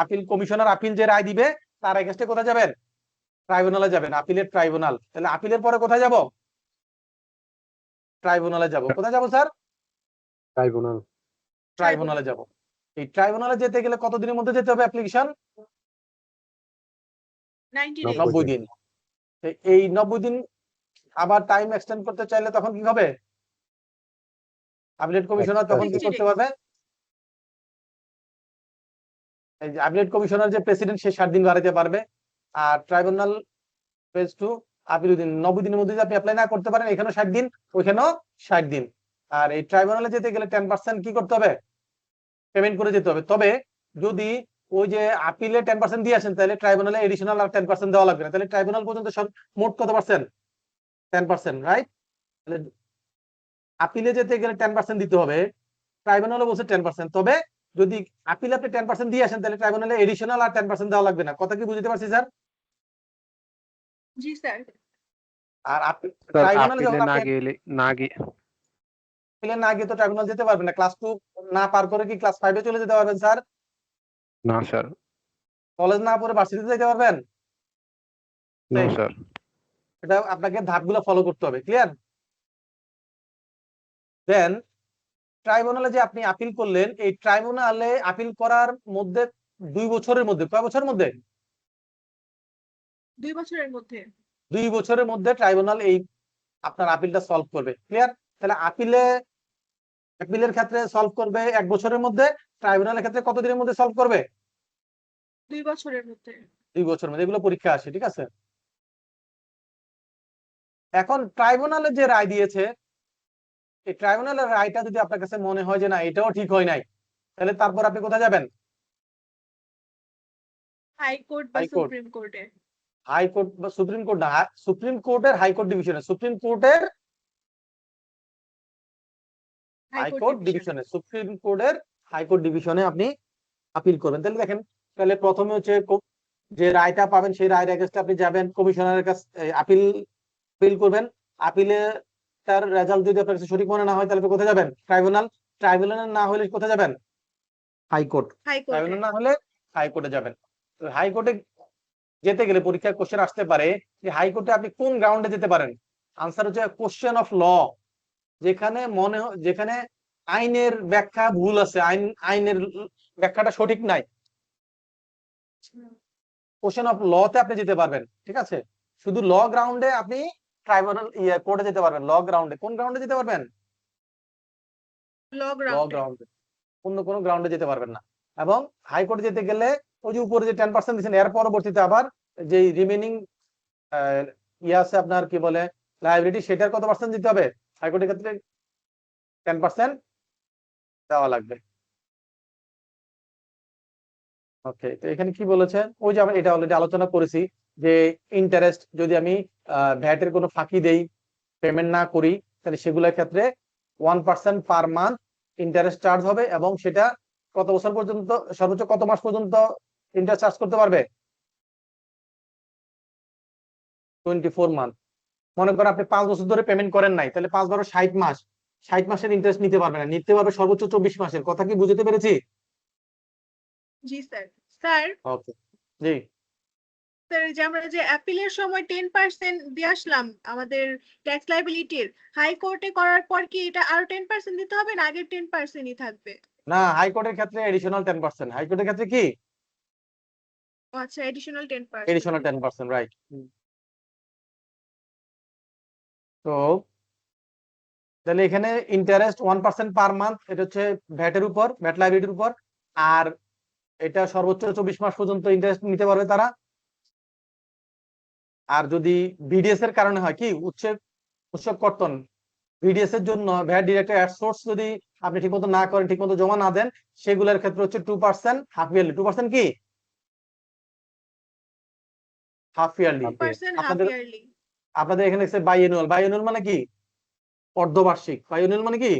আপিল কমিশনার আপিল যে রায় দিবে তার এগেইনস্টে কোথায় যাবেন? ট্রাইব্যুনালে যাবেন, আপিলের ট্রাইব্যুনাল। তাহলে আপিলের পরে কোথায় যাব? ট্রাইব্যুনালে যাব। কোথায় যাব স্যার? ট্রাইব্যুনাল। ট্রাইব্যুনালে যাব। এই ট্রাইব্যুনালে যেতে গেলে কতদিনের মধ্যে যেতে হবে অ্যাপ্লিকেশন? 90 90 days। 90 দিন। এই 90 দিন আবার টাইম এক্সটেন্ড করতে চাইলে তখন কি হবে? আপিলেট কমিশনার তখন কি 60 করতে days। পারবে? এই যে আপিলেট কমিশনার যে প্রেসিডেন্ট, সে 60 দিন বাড়াতে পারবে। আর ট্রাইব্যুনাল ফেজ 2 আপিল দিন 90 দিনের মধ্যে যদি আপনি অ্যাপ্লাই না করতে পারেন, এখানেও 60 দিন, ওইখানেও 60 দিন। আর এই ট্রাইব্যুনালে যেতে গেলে 10% কি করতে হবে? পেমেন্ট করে যেতে হবে। তবে যদি ওই যে আপিলে 10% দিয়ে আসেন, তাহলে ট্রাইব্যুনালে এডিশনাল আর 10% দেওয়া লাগবে না। তাহলে ট্রাইব্যুনাল পর্যন্ত সব মোট কত পার্সেন্ট? 10%, রাইট? তাহলে আপিলে যেতে গেলে 10% দিতে হবে, ট্রাইব্যুনালে বলছে 10%। তবে যদি আপিলে আপনি 10% দিয়ে আসেন, তাহলে ট্রাইব্যুনালে এডিশনাল আর 10% দেওয়া লাগবে না। কথা কি বুঝতে পারছি স্যার? জি স্যার। আর স্যার ট্রাইব্যুনালে আপিলে যখন না আপনি গেলে না গিয়ে আপিলে না গিয়ে তো ট্রাইব্যুনাল যেতে পারবেন না। ক্লাস 2 না পার করে কি ক্লাস 5 এ চলে যেতে পারবেন স্যার? না স্যার, কলেজ না পড়ে ভার্সিটিতে যেতে পারবেন? না স্যার। এটা আপনাকে ধাপগুলো ফলো করতে হবে। ক্লিয়ার? দেন ট্রাইব্যুনালে যে আপনি আপিল করলেন, এই ট্রাইব্যুনালে আপিল করার মধ্যে 2 বছরের মধ্যে, কয় বছরের মধ্যে? 2 বছরের মধ্যে। 2 বছরের মধ্যে ট্রাইব্যুনাল এই আপনার আপিলটা সলভ করবে। ক্লিয়ার? তাহলে আপিলের ক্ষেত্রে সলভ করবে 1 বছরের মধ্যে, ট্রাইব্যুনালের ক্ষেত্রে কত দিনের মধ্যে সলভ করবে? 2 বছরের মধ্যে। 2 বছরের মধ্যে। এগুলো পরীক্ষা আসে, ঠিক আছে? এখন ট্রাইব্যুনালে যে রায় দিয়েছে, এই ট্রাইব্যুনালের রায়টা যদি আপনার কাছে মনে হয় যে না এটাও ঠিক হয় নাই, তাহলে তারপর আপনি কোথায় যাবেন? হাইকোর্ট বা হাইকোর্ট। সুপ্রিম কোর্টে। হাইকোর্ট বা সুপ্রিম কোর্ট না, সুপ্রিম কোর্টের হাইকোর্ট ডিভিশনে, সুপ্রিম কোর্টের হাইকোর্ট ডিভিশনে, সুপ্রিম কোর্টের হাইকোর্ট ডিভিশনে আপনি আপিল করবেন। তাহলে দেখেন, তাহলে প্রথমে হচ্ছে যে রায়টা পাবেন সেই রায়ের এগেইনস্টে আপনি যাবেন কমিশনারের কাছে, আপিল করবেন। আপিলে তার রেজাল্ট যদি আপনার কাছে সঠিক মনে না হয়, তাহলে আপনি কোথায় যাবেন? ট্রাইব্যুনাল। ট্রাইব্যুনাল না হলে কোথায় যাবেন? হাইকোর্ট। হাইকোর্টে। ট্রাইব্যুনাল না হলে হাইকোর্টে যাবেন। তো হাইকোর্টে যেতে গেলে পরীক্ষার কোশ্চেন আসতে পারে যে হাইকোর্টে আপনি কোন গ্রাউন্ডে যেতে পারেন। আনসার হচ্ছে কোশ্চেন অফ ল, যেখানে আইনের ব্যাখ্যা ভুল আছে, আইনের ব্যাখ্যাটা সঠিক নাই, কোশ্চেন অফ লতে আপনি যেতে পারবেন। ঠিক আছে? শুধু ল গ্রাউন্ডে আপনি ট্রাইব্যুনাল কোর্টে যেতে পারবেন। ল গ্রাউন্ডে, কোন গ্রাউন্ডে যেতে পারবেন? ল ল গ্রাউন্ডে। গ্রাউন্ডে, অন্য কোনো গ্রাউন্ডে যেতে পারবেন না। এবং হাইকোর্টে যেতে গেলে ওই যে উপরে যে 10% দিচ্ছেন, এর পরবর্তীতে আবার যে রিমেনিং আছে আপনার কি বলে লায়াবিলিটি, সেটার কত পার্সেন্ট দিতে হবে? হাইকোর্টের ক্ষেত্রে 10% দেওয়া লাগবে। ওকে, তো এখানে কি বলেছে, ওই যে আমরা এটা অলরেডি আলোচনা করেছি যে ইন্টারেস্ট যদি আমি ভ্যাটের কোনো ফাঁকি দেই, পেমেন্ট না করি, তাহলে সেগুলোর ক্ষেত্রে 1% পার মান্থ ইন্টারেস্ট চার্জ হবে। এবং সেটা কত বছর পর্যন্ত, সর্বোচ্চ কত মাস পর্যন্ত ইন্টারেস্ট চার্জ করতে পারবে? 24 মান্থ। মনে করেন আপনি 5 বছর ধরে পেমেন্ট করেন নাই, তাহলে 5 12 60 মাস, 60 মাসের ইন্টারেস্ট নিতে পারবে না, নিতে পারবে সর্বোচ্চ 24 মাসের। কথা কি বুঝতে পেরেছি? জি স্যার। স্যার, ওকে, জি। স্যার যে আমরা যে অ্যাপিলের সময় 10% দিয়ে আসলাম আমাদের ট্যাক্স লায়াবিলিটির, হাইকোর্টে করার পর কি এটা আরো 10% দিতে হবে না আগের 10%ই থাকবে? না, হাইকোর্টের ক্ষেত্রে এডিশনাল 10%। হাইকোর্টের ক্ষেত্রে কি ও আচ্ছা, এডিশনাল 10%। Additional 10%, right. তো তাহলে এখানে ইন্টারেস্ট 1% পার মান্থ, এটা হচ্ছে ভ্যাটের উপর, ভ্যাট লায়াবিলিটির উপর। আর এটা সর্বোচ্চ 24 মাস পর্যন্ত ইন্টারেস্ট নিতে পারবে তারা। আর যদি বিডিএস এর কারণে হয়, কি উৎসব কর্তন, বিডিএস এর জন্য ভ্যাট ডিরেক্টেড অ্যাট সোর্স যদি আপনি ঠিকমতো না করেন, ঠিকমতো জমা না দেন, সেগুলোর ক্ষেত্রে হচ্ছে 2% হাফ ইয়ারলি। 2% কি হাফ ইয়ারলি। 2% হাফ আপনাদের ইয়ারলি। আপনাদের এখানে বাইএনুয়াল। বাইএনুয়াল মানে কি অর্ধবার্ষিক। বাইএনুয়াল মানে কি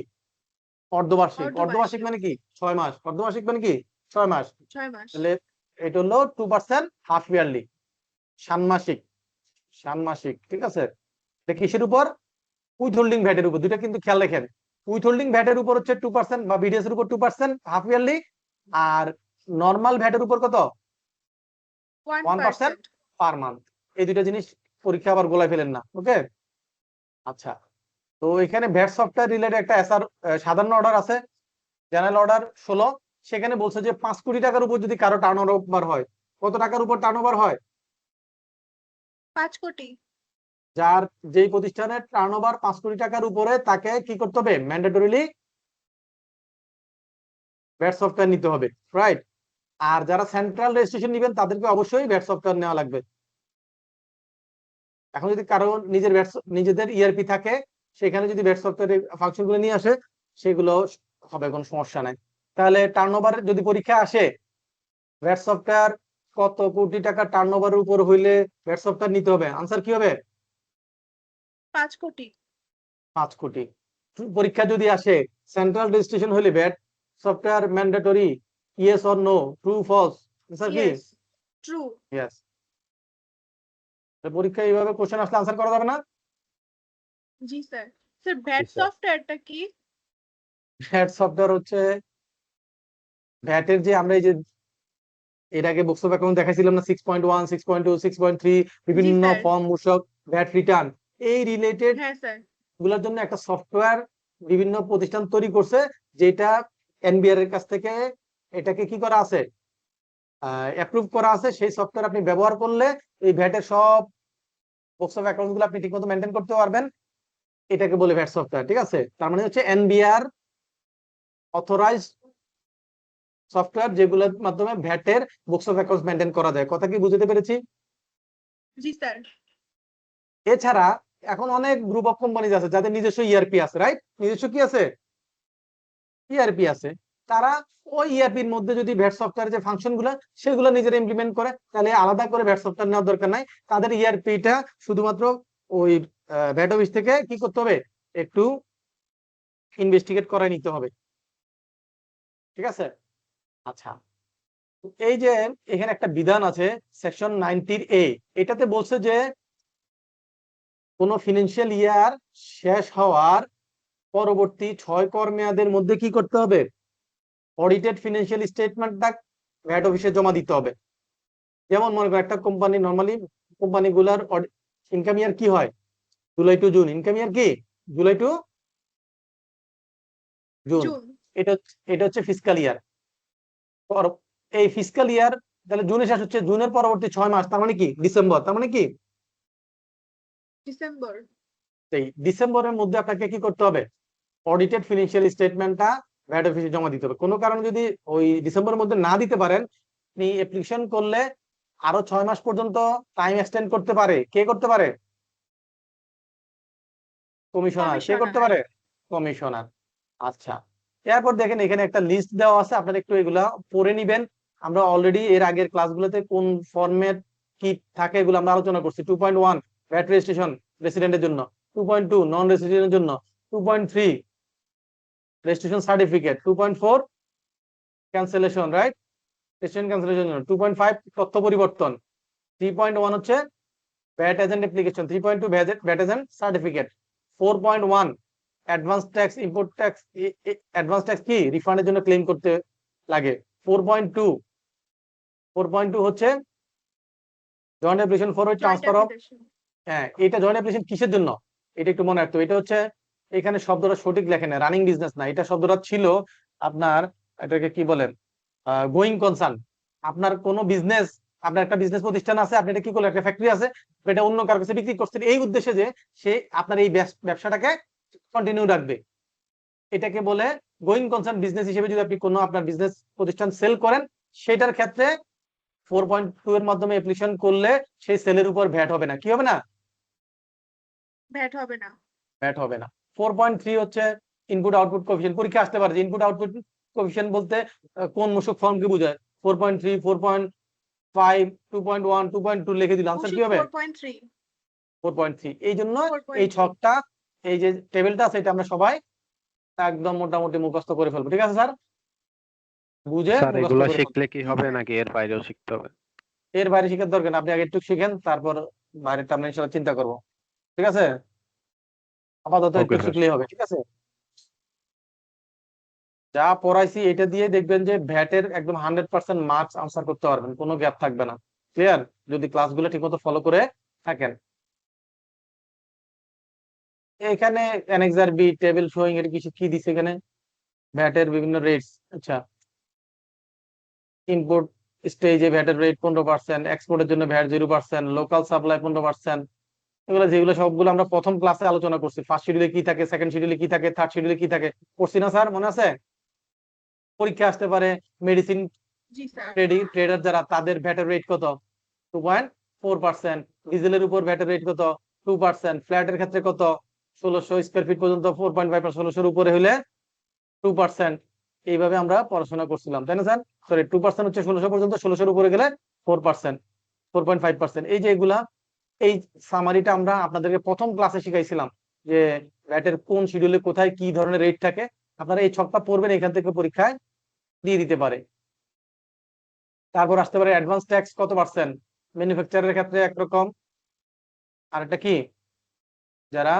অর্ধবার্ষিক। অর্ধবার্ষিক মানে কি 6 মাস। অর্ধবার্ষিক মানে কি 6 মাস। 6 মাস। তাহলে এটা হলো 2% হাফ ইয়ারলি, ষান্মাসিক। ষান্মাসিক, ঠিক আছে। এটা কিসের উপর? উইথ হোল্ডিং ভ্যাটের উপর। দুইটা কিন্তু খেয়াল রাখেন, উইথ হোল্ডিং ভ্যাটের উপর হচ্ছে 2% বা বিডিএস এর উপর 2% হাফ ইয়ারলি, আর নরমাল ভ্যাটের উপর কত 1% 1%। Per month. এই দুইটা জিনিস পরীক্ষা আবার গোলায় ফেলেন না, ওকে। আচ্ছা, তো এখানে ভ্যাট সফটওয়্যার রিলেটেড একটা এসআর সাধারণ অর্ডার আছে, জেনারেল অর্ডার 16। সেখানে বলছে যে 5 কোটি টাকার উপর যদি কারো টার্ন ওভার হয়, কত টাকার উপর টার্ন ওভার হয়? 5 কোটি। যার যেই প্রতিষ্ঠানের টার্ন ওভার 5 কোটি টাকার উপরে, তাকে কি করতে হবে? ম্যান্ডেটরিলি ভ্যাট সফটওয়্যার নিতে হবে, রাইট। আর যারা সেন্ট্রাল রেজিস্ট্রেশন নেবেন তাদেরকে অবশ্যই ভ্যাট সফটওয়্যার নেওয়া লাগবে। এখন যদি কারো নিজেদের ইআরপি থাকে, সেখানে যদি ভ্যাট সফটওয়্যারের ফাংশন গুলো নিয়ে আসে, সেগুলো হবে, কোনো সমস্যা নাই। তাহলে টার্নওভার যদি পরীক্ষা আসে, ভ্যাট সফটওয়্যার কত কোটি টাকা টার্নওভারের উপর হইলে ভ্যাট সফটওয়্যার নিতে হবে? আনসার কি হবে? 5 কোটি। 5 কোটি। পরীক্ষা যদি আসে সেন্ট্রাল রেজিস্ট্রেশন হইলে VAT software mandatory, yes or no, true false? Answer কি? Yes, true. ইয়েস। পরীক্ষায় এইভাবে কোশ্চেন আসলে আনসার করা যাবে না? জি স্যার। Sir VAT sir. সফটওয়্যারটা কি? ভ্যাট সফটওয়্যার হচ্ছে ভ্যাটের যে আমরা এই যে এর আগে বুকস অফ অ্যাকাউন্ট দেখাইছিলাম না, 6.1, 6.2, 6.3, বিভিন্ন স্যার। ফর্ম, মূসক, ভ্যাট রিটার্ন, এই রিলেটেড হ্যাঁ স্যার। গুলোর জন্য একটা সফটওয়্যার বিভিন্ন প্রতিষ্ঠান তৈরি করছে, যেটা এনবিআর এর কাছ থেকে এটাকে কি করা আছে, অ্যাপ্রুভ করা আছে। সেই সফটওয়্যার আপনি ব্যবহার করলে এই ভ্যাটের সব বুকস অফ অ্যাকাউন্ট গুলো আপনি ঠিকমতো মেনটেন করতে পারবেন। এটাকে বলে ভ্যাট সফটওয়্যার, ঠিক আছে। তার মানে হচ্ছে এনবিআর অথরাইজ সফটওয়্যার, যেগুলোর মাধ্যমে ভ্যাটের বুকস অফ অ্যাকাউন্ট মেনটেন করা যায়। কথা কি বুঝতে পেরেছি? জি স্যার। এছাড়া এখন অনেক গ্রুপ অফ কোম্পানিজ আছে যাদের নিজস্ব ইআরপি আছে, রাইট। নিজস্ব কি আছে? ইআরপি আছে। তারা ওই ইআরপির মধ্যে যদি ভ্যাট সফটওয়্যার যে ফাংশন গুলো, সেগুলো নিজেরা ইমপ্লিমেন্ট করে, তাহলে আলাদা করে ভ্যাট সফটওয়্যার নেওয়ার দরকার নাই। তাদের ইআরপিটা শুধুমাত্র ওই ভ্যাট অফিস থেকে কি করতে হবে, একটু ইনভেস্টিগেট করে নিতে হবে, ঠিক আছে। আচ্ছা, এই যে এখানে একটা বিধান আছে সেকশন 90A, এটাতে বলছে যে কোন ফিনান্সিয়াল ইয়ার শেষ হওয়ার পরবর্তী 6 কর মেয়াদের মধ্যে কি করতে হবে? অডিটেড ফিনান্সিয়াল স্টেটমেন্টটা ভ্যাট অফিসে জমা দিতে হবে। যেমন মনে করেন একটা কোম্পানি, নরমালি কোম্পানিগুলার ইনকাম ইয়ার কি হয়? July to June. Income year কি? July to June. জুন। এটা হচ্ছে ফিসকাল ইয়ার। এই ফিসকাল ইয়ার তাহলে জুনে শেষ হচ্ছে, জুনের পরবর্তী 6 মাস, তার মানে কি ডিসেম্বর। তার মানে কি ডিসেম্বর। এই ডিসেম্বরের মধ্যে আপনাকে কি করতে হবে? অডিটেড ফিনান্সিয়াল স্টেটমেন্টটা ভ্যাট অফিসে জমা দিতে হবে। কোনো কারণে যদি ওই ডিসেম্বরের মধ্যে না দিতে পারেন, আপনি অ্যাপ্লিকেশন করলে আরো 6 মাস পর্যন্ত টাইম এক্সটেন্ড করতে পারে। কে করতে পারে? কমিশনার। কে করতে পারে? কমিশনার। আচ্ছা, এরপর দেখেন এখানে একটা লিস্ট দেওয়া আছে, আপনারা একটু এগুলা পড়ে নিবেন। আমরা অলরেডি এর আগের ক্লাসগুলোতে কোন ফরম্যাট কি থাকে এগুলো আমরা আলোচনা করছি। 2.1 ভ্যাট রেজিস্ট্রেশন রেসিডেন্টের জন্য, 2.2 নন রেসিডেন্টের জন্য, 2.3 registration certificate, 2.4 cancellation, right, registration cancellation জন্য, 2.5 তথ্য পরিবর্তন, 3.1 হচ্ছে VAT agent application, 3.2 VAT agent certificate, 4.1 advance tax import tax. Advance tax কি রিফান্ডের জন্য ক্লেম করতে লাগে। 4.2 হচ্ছে joint application for transfer of. হ্যাঁ, এটা জয়েন্ট অ্যাপ্লিকেশন কিসের জন্য এটা একটু মনে রাখতে হবে। এটা হচ্ছে, এখানে শব্দটা সঠিক লেখে না, রানিং বিজনেস না, এটা শব্দটা ছিল আপনার, এটাকে কি বলেন, গোয়িং কনসার্ন। আপনার কোনো বিজনেস, আপনার একটা বিজনেস প্রতিষ্ঠান আছে, আপনি এটা কি করলেন, একটা ফ্যাক্টরি আছে, এটা অন্য কারো কাছে বিক্রি করছেন এই উদ্দেশ্যে যে সে আপনার এই ব্যবসাটাকে কন্টিনিউ রাখবে, এটাকে বলে গোয়িং কনসার্ন বিজনেস হিসেবে। যদি আপনি কোনো আপনার বিজনেস প্রতিষ্ঠান সেল করেন, সেটার ক্ষেত্রে 4.2 এর মাধ্যমে অ্যাপ্লিকেশন করলে সেই সেলের উপর ভ্যাট হবে না। কি হবে না? ভ্যাট হবে না। ভ্যাট হবে না। 4.3 হচ্ছে ইনপুট আউটপুট কোএফিসিয়েন্ট। পরীক্ষা আসতে পারে যে ইনপুট আউটপুট কোএফিসিয়েন্ট বলতে কোন মূসক ফর্মকে বোঝায়। 4.3, 4.5, 2.1, 2.2 লিখে দিলে আনসার কি হবে? 4.3। 4.3। এই জন্য এই 4.3। ছকটা, এই যে টেবিলটা আছে, এটা আমরা সবাই একদম মোটামুটি মুখস্থ করে ফেলবো। ঠিক আছে স্যার? বুঝে স্যার মুখস্থ এগুলা করে ফেলবো। শিখলে কি জি হবে স্যার। নাকি এর বাইরেও শিখতে হবে? এর বাইরে শিখার দরকার না, আপনি আগে একটু শিখেন, তারপর বাইরেটা আমরা ইনশাল্লাহ চিন্তা করবো। ঠিক আছে? আপাতত ওকে একটু স্যার। শিখলেই হবে। ঠিক আছে? যা পড়াইছি এটা দিয়ে দেখবেন যে ভ্যাটের একদম 100% মার্কস আনসার করতে পারবেন, কোনো গ্যাপ থাকবে না। ক্লিয়ার? যদি ক্লাসগুলো ঠিকমতো ফলো করে থাকেন। এখানে অ্যানেক্সার বি টেবিল শোয়িং এর কিছু কি দিছে এখানে? ভ্যাটের বিভিন্ন রেটস। আচ্ছা, ইনপুট স্টেজে ভ্যাটের রেট 15%, এক্সপোর্টের জন্য ভ্যাট 0%, লোকাল সাপ্লাই 15%। এগুলো যেগুলো সবগুলো আমরা প্রথম ক্লাসে আলোচনা করছি। ফার্স্ট শিডিউলে কি থাকে, সেকেন্ড শিডিউলে কি থাকে, থার্ড শিডিউলে কি থাকে, করছি না স্যার? মনে আছে? পরীক্ষা আসতে পারে মেডিসিন জি স্যার। ট্রেডার যারা, তাদের ভ্যাটের রেট কত? 2.4%। ডিজেলের উপর ভ্যাটের রেট কত? 2%। ফ্ল্যাটের ক্ষেত্রে কত? 1600 স্কোয়ার ফিট পর্যন্ত 4.5%, 1600 উপরে হলে 2%। এইভাবে আমরা পড়াশোনা করছিলাম, তাই না স্যার? সরি, 2% হচ্ছে 1600 পর্যন্ত, 1600 উপরে গেলে 4%, 4.5%। এই যে এগুলা, এই সামারিটা আমরা আপনাদেরকে প্রথম ক্লাসে শিখাইছিলাম যে ভ্যাটের কোন শিডিউলে কোথায় কি ধরনের রেট থাকে। আপনারা এই ছকটা পড়বেন, এখান থেকে পরীক্ষায় দিয়ে দিতে পারে। তারপর আসতে পারে অ্যাডভান্স ট্যাক্স কত পার্সেন্ট, ম্যানুফ্যাকচারের ক্ষেত্রে একরকম। আর এটা কি, যারা,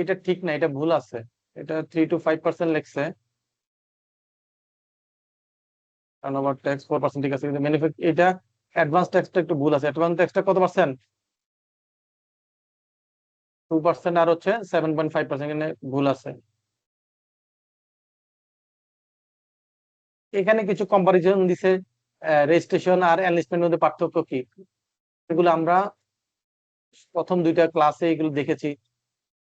এটা ঠিক না, এটা ভুল আছে, এটা 3 to 5% লিখছে। টার্নওভার ট্যাক্স 4% ঠিক আছে, কিন্তু এটা অ্যাডভান্স ট্যাক্সটা একটু ভুল আছে। অ্যাডভান্স ট্যাক্সটা কত পার্সেন্ট? 2%। আর হচ্ছে 7.5%, এখানে ভুল আছে। এখানে কিছু কম্পারিজন দিছে, রেজিস্ট্রেশন আর এনলিস্টমেন্টের মধ্যে পার্থক্য কি, এগুলো আমরা প্রথম দুইটা ক্লাসে এগুলো দেখেছি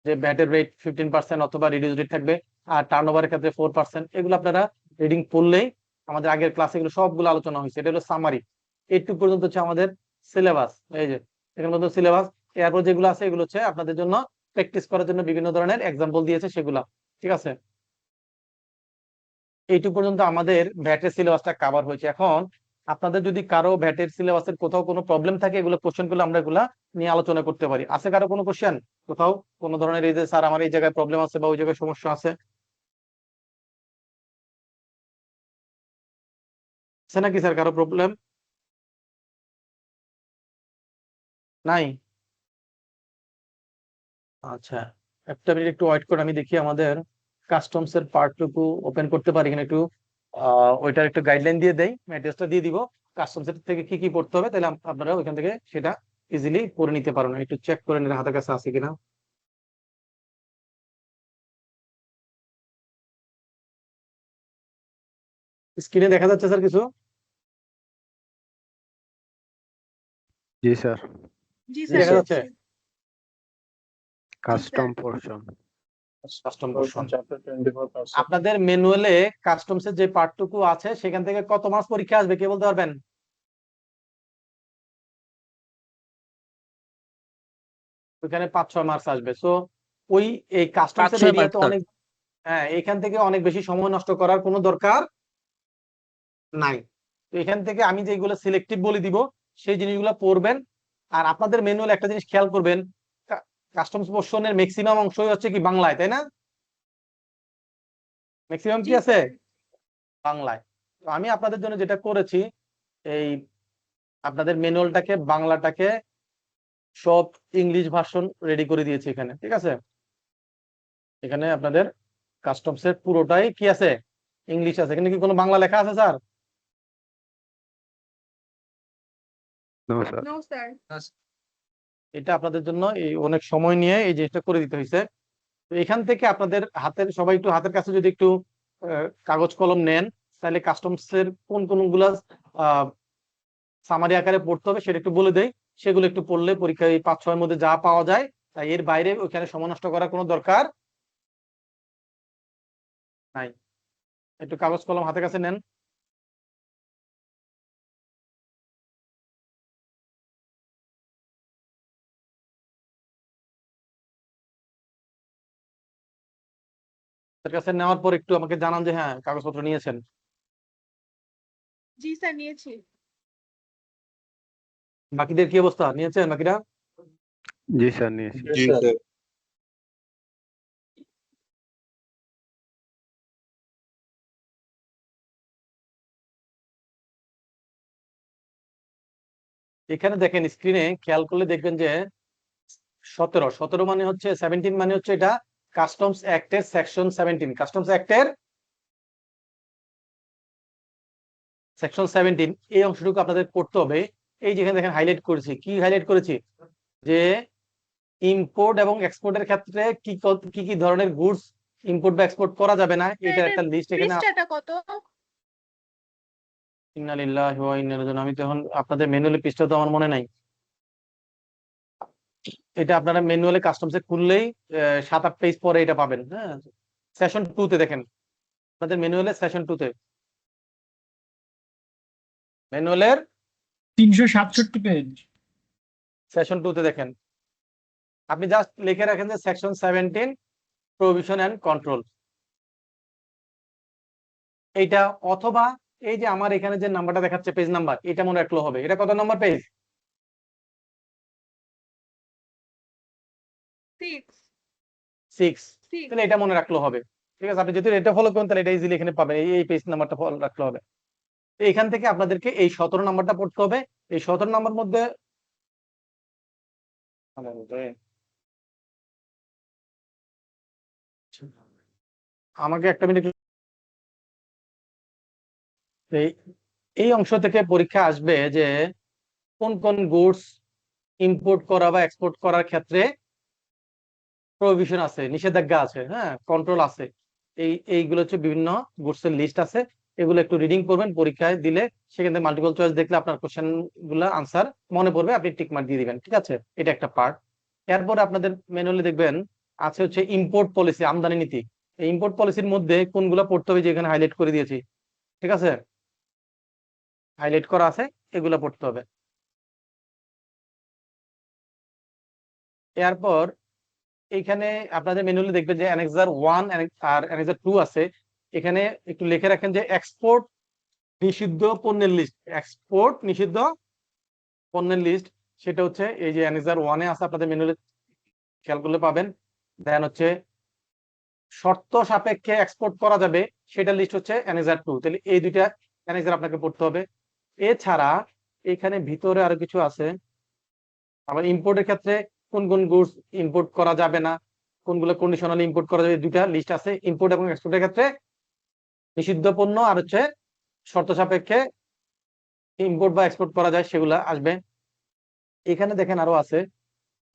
যে ভ্যাটের রেট 15% অথবা রিডিউস রেট থাকবে, আর টার্নওভারের ক্ষেত্রে 4%। এগুলো আপনারা রিডিং পড়লেই, আমাদের আগের ক্লাসে এগুলো সবগুলো আলোচনা হয়েছে। এটা হলো সামারি। এইটুকু পর্যন্ত হচ্ছে আমাদের সিলেবাস। এই যে এখানে মধ্যে সিলেবাস, এরপর যেগুলো আছে এগুলো হচ্ছে আপনাদের জন্য প্র্যাকটিস করার জন্য বিভিন্ন ধরনের এক্সাম্পল দিয়েছে সেগুলা। ঠিক আছে? এইটুকু পর্যন্ত আমাদের ভ্যাটের সিলেবাসটা কভার হয়েছে। এখন আপনাদের যদি কারো ভ্যাটের সিলেবাসের কোথাও কোনো প্রবলেম থাকে, এগুলো কোশ্চেন গুলো আমরা এগুলা নিয়ে আলোচনা করতে পারি। আছে কারো কোনো কোশ্চেন কোথাও, কোনো ধরনের, এই যে স্যার আমার এই জায়গায় প্রবলেম আছে বা ওই জায়গায় সমস্যা আছে, আছে নাকি স্যার কারো প্রবলেম? নাই? আচ্ছা, একটা মিনিট একটু ওয়েট করে, আমি দেখি আমাদের কাস্টমস এর পার্টটুকু ওপেন করতে পারি কিনা একটু। ওইটার একটু গাইডলাইন দিয়ে দেই, ম্যাট্রিক্সটা দিয়ে দিব কাস্টমস এর থেকে কি কি পড়তে হবে, তাহলে আপনারা ওইখান থেকে সেটা ইজিলি পড়ে নিতে পারবেন। একটু চেক করে নিন হাতের কাছে আছে কিনা। স্ক্রিনে দেখা যাচ্ছে স্যার কিছু? জি স্যার। জি কি স্যার, দেখা স্যার যাচ্ছে? দেখছি। জি custom sir. Portion. Custom portion. আপনাদের ম্যানুয়ালে কাস্টমস এর যে পার্টটুকু আছে সেখান থেকে কত মার্কস পরীক্ষা আসবে কে বলতে পারবেন? ওইখানে 5-6 মার্কস আসবে। সো ওই, এই কাস্টমস এর 5-6 মার্ক এরিয়াতে স্যার। অনেক, হ্যাঁ, এখান থেকে অনেক বেশি সময় নষ্ট করার কোনো দরকার নাই। তো এখান থেকে আমি যেগুলো সিলেক্টিভ বলে দিব সেই জিনিসগুলো পড়বেন। আর আপনাদের ম্যানুয়াল একটা জিনিস খেয়াল করবেন, কাস্টমস পোর্শনের ম্যাক্সিমাম অংশই হচ্ছে কি বাংলায়, তাই না? ম্যাক্সিমাম কি জি আছে? স্যার। বাংলায়। তো আমি আপনাদের জন্য যেটা করেছি, এই আপনাদের ম্যানুয়ালটাকে, বাংলাটাকে সব ইংলিশ ভার্সন রেডি করে দিয়েছি এখানে। ঠিক আছে? এখানে আপনাদের কাস্টমস এর পুরোটাই কি আছে? ইংলিশ আছে। এখানে কি কোনো বাংলা লেখা আছে sir? No sir. No sir. এটা আপনাদের জন্য এই অনেক সময় নিয়ে এই জিনিসটা করে দিতে হয়েছে। তো এখান থেকে আপনাদের হাতের, সবাই একটু হাতের কাছে যদি একটু কাগজ কলম নেন, তাহলে কাস্টমস এর কোন কোন গুলা সামারি আকারে পড়তে হবে সেটা একটু বলে দেই। সেগুলো একটু পড়লে পরীক্ষায় 5-6 মধ্যে যা পাওয়া যায়, তাই এর বাইরে ওইখানে সময় নষ্ট করার কোনো দরকার নাই। একটু কাগজ কলম হাতের কাছে নেন। তার কাছে নেওয়ার পর একটু আমাকে জানান যে হ্যাঁ কাগজপত্র নিয়েছেন। জি স্যার, নিয়েছি। বাকিদের কি অবস্থা, নিয়েছেন বাকিরা? জি স্যার নিয়েছি। জি স্যার। এখানে দেখেন স্ক্রিনে খেয়াল করলে দেখবেন যে 17 মানে হচ্ছে 17 মানে হচ্ছে এটা কাস্টমস অ্যাক্টের সেকশন 17। কাস্টমস অ্যাক্টের সেকশন 17 এই অংশটুকু আপনাদের পড়তে হবে। এই যেখানে দেখেন হাইলাইট করেছি, কি হাইলাইট করেছি, যে ইম্পোর্ট এবং এক্সপোর্টের ক্ষেত্রে কি কি কি ধরনের গুডস ইম্পোর্ট বা এক্সপোর্ট করা যাবে না, এটার একটা লিস্ট এখানে পৃষ্ঠাটা কত? ইন্না লিল্লাহি ওয়া ইন্না ইলাইহি রাজিউন। আমি তো এখন আপনাদের ম্যানুয়ালি পৃষ্ঠা তো আমার মনে নাই। এটা আপনারা ম্যানুয়ালি কাস্টমসে খুললেই 7-8 পেজ পরে এটা পাবেন। হ্যাঁ, সেশন 2 তে দেখেন, আপনাদের ম্যানুয়ালে সেশন 2 তে, ম্যানুয়ালের 367 পেজ। সেশন 2 তে দেখেন, আপনি জাস্ট লিখে রাখেন যে সেকশন 17 প্রভিশন এন্ড কন্ট্রোল এইটা, অথবা এই যে আমার এখানে যে নাম্বারটা দেখাচ্ছে পেজ নাম্বার, এটা মনে রাখলে হবে। এটা কত নাম্বার পেজ? 6। তাহলে এটা মনে রাখলে হবে। ঠিক আছে, আপনি যদি এটা ফলো করেন তাহলে এটা ইজিলি এখানে পাবেন, এই পেজ নাম্বারটা ফলো রাখলে হবে। এখান থেকে আপনাদেরকে এই 17 নাম্বারটা পড়তে হবে। এই 17 নাম্বার মধ্যে আমাকে একটা মিনিট, এই অংশ থেকে পরীক্ষা আসবে যে কোন কোন গুডস ইম্পোর্ট করা বা এক্সপোর্ট করার ক্ষেত্রে প্রভিশন আছে, নিষেধাজ্ঞা আছে, হ্যাঁ, কন্ট্রোল আছে। এইগুলো হচ্ছে বিভিন্ন গুডস এর লিস্ট আছে। এগুলো একটু রিডিং করবেন, পরীক্ষায় দিলে সেখান থেকে মাল্টিপল চয়েস দেখলে আপনার কোশ্চেন গুলো আনসার মনে পড়বে, আপনি টিক মার্ক দিয়ে দিবেন। ঠিক আছে, এটা একটা পার্ট। এরপর আপনাদের ম্যানুয়ালি দেখবেন আছে হচ্ছে ইম্পোর্ট পলিসি, আমদানি নীতি। এই ইম্পোর্ট পলিসির মধ্যে কোনগুলো পড়তে হবে, যেখানে হাইলাইট করে দিয়েছি। ঠিক আছে, হাইলাইট করা আছে, এগুলো পড়তে হবে। এরপর এইখানে আপনাদের ম্যানুয়ালি দেখবেন যে অ্যানেক্সার 1 আর অ্যানেক্সার 2 আছে। এখানে একটু লিখে রাখেন যে এক্সপোর্ট নিষিদ্ধ পণ্যের লিস্ট, এক্সপোর্ট নিষিদ্ধ পণ্যের লিস্ট, সেটা হচ্ছে এই যে অ্যানেক্সার 1 এ আছে, আপনাদের ম্যানুয়ালি খেয়াল করলে পাবেন। দেন হচ্ছে শর্ত সাপেক্ষে এক্সপোর্ট করা যাবে, সেটা লিস্ট হচ্ছে অ্যানেক্সার 2। তাহলে এই দুইটা অ্যানেক্সার আপনাকে পড়তে হবে। এছাড়া এখানে ভিতরে আরো কিছু আছে, আবার ইম্পোর্টের ক্ষেত্রে কোন কোন গুডস ইম্পোর্ট করা যাবে না, কোনগুলো কন্ডিশনালি ইম্পোর্ট করা যাবে, দুইটা লিস্ট আছে। ইম্পোর্ট এবং এক্সপোর্টের ক্ষেত্রে নিষিদ্ধ পণ্য আর হচ্ছে শর্ত সাপেক্ষে ইম্পোর্ট বা এক্সপোর্ট করা যায়, সেগুলো আসবে। এখানে দেখেন আরো আছে,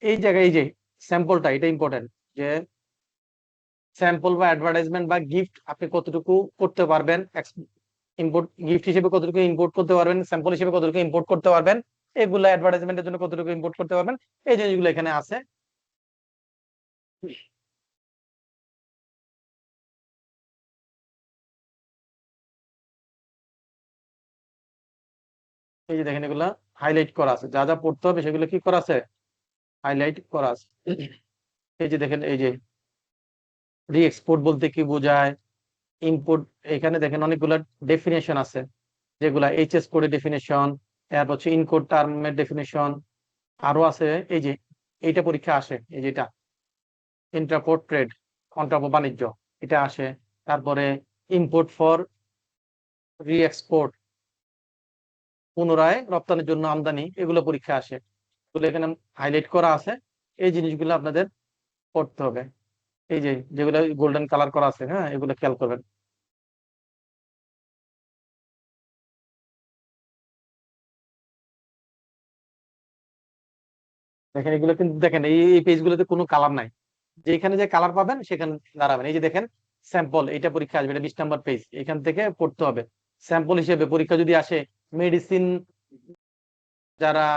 এই জায়গায় এই যে স্যাম্পলটা, এটা ইম্পর্টেন্ট, যে স্যাম্পল বা অ্যাডভার্টাইজমেন্ট বা গিফট আপনি কতটুকু করতে পারবেন, ইম্পোর্ট গিফট হিসেবে কতটুকু ইম্পোর্ট করতে পারবেন, স্যাম্পল হিসেবে কতটুকু ইম্পোর্ট করতে পারবেন, এগুলো অ্যাডভার্টাইজমেন্টের জন্য কতটুকু ইম্পোর্ট করতে পারবেন, এই জিনিসগুলো এখানে আছে। এই যে দেখেন এগুলা হাইলাইট করা আছে, যা যা পড়তে হবে সেগুলো কি করা আছে, হাইলাইট করা আছে। এই যে দেখেন, এই যে রি এক্সপোর্ট বলতে কি বোঝায়, ইম্পোর্ট, এখানে দেখেন অনেকগুলো ডেফিনেশন আছে, যেগুলা এইচএস কোডের ডেফিনেশন, এরপর হচ্ছে ইনকোড টার্মের ডেফিনেশন, আরো আছে। এই যে এইটা পরীক্ষা আসে, এই যেটা ইন্টারপোর্ট ট্রেড, অন্তর্ব বাণিজ্য, এটা আসে। তারপরে ইম্পোর্ট ফর রি এক্সপোর্ট, পুনরায় রপ্তানির জন্য আমদানি, এগুলো পরীক্ষা আসে। এগুলো এখানে হাইলাইট করা আছে, এই জিনিসগুলো আপনাদের পড়তে হবে। এই যে যেগুলো গোল্ডেন কালার করা আছে, হ্যাঁ, এগুলো খেয়াল করবেন। দেখেন এগুলো কিন্তু দেখেন এই পেজগুলোতে কোনো কালার নাই, যেখানে যে কালার পাবেন সেখানে দাঁড়াবেন। এই যে দেখেন স্যাম্পল, এটা পরীক্ষা আসবে, এটা 20 নম্বর পেজ, এখান থেকে পড়তে হবে। স্যাম্পল হিসেবে পরীক্ষা যদি আসে, মেডিসিন যারা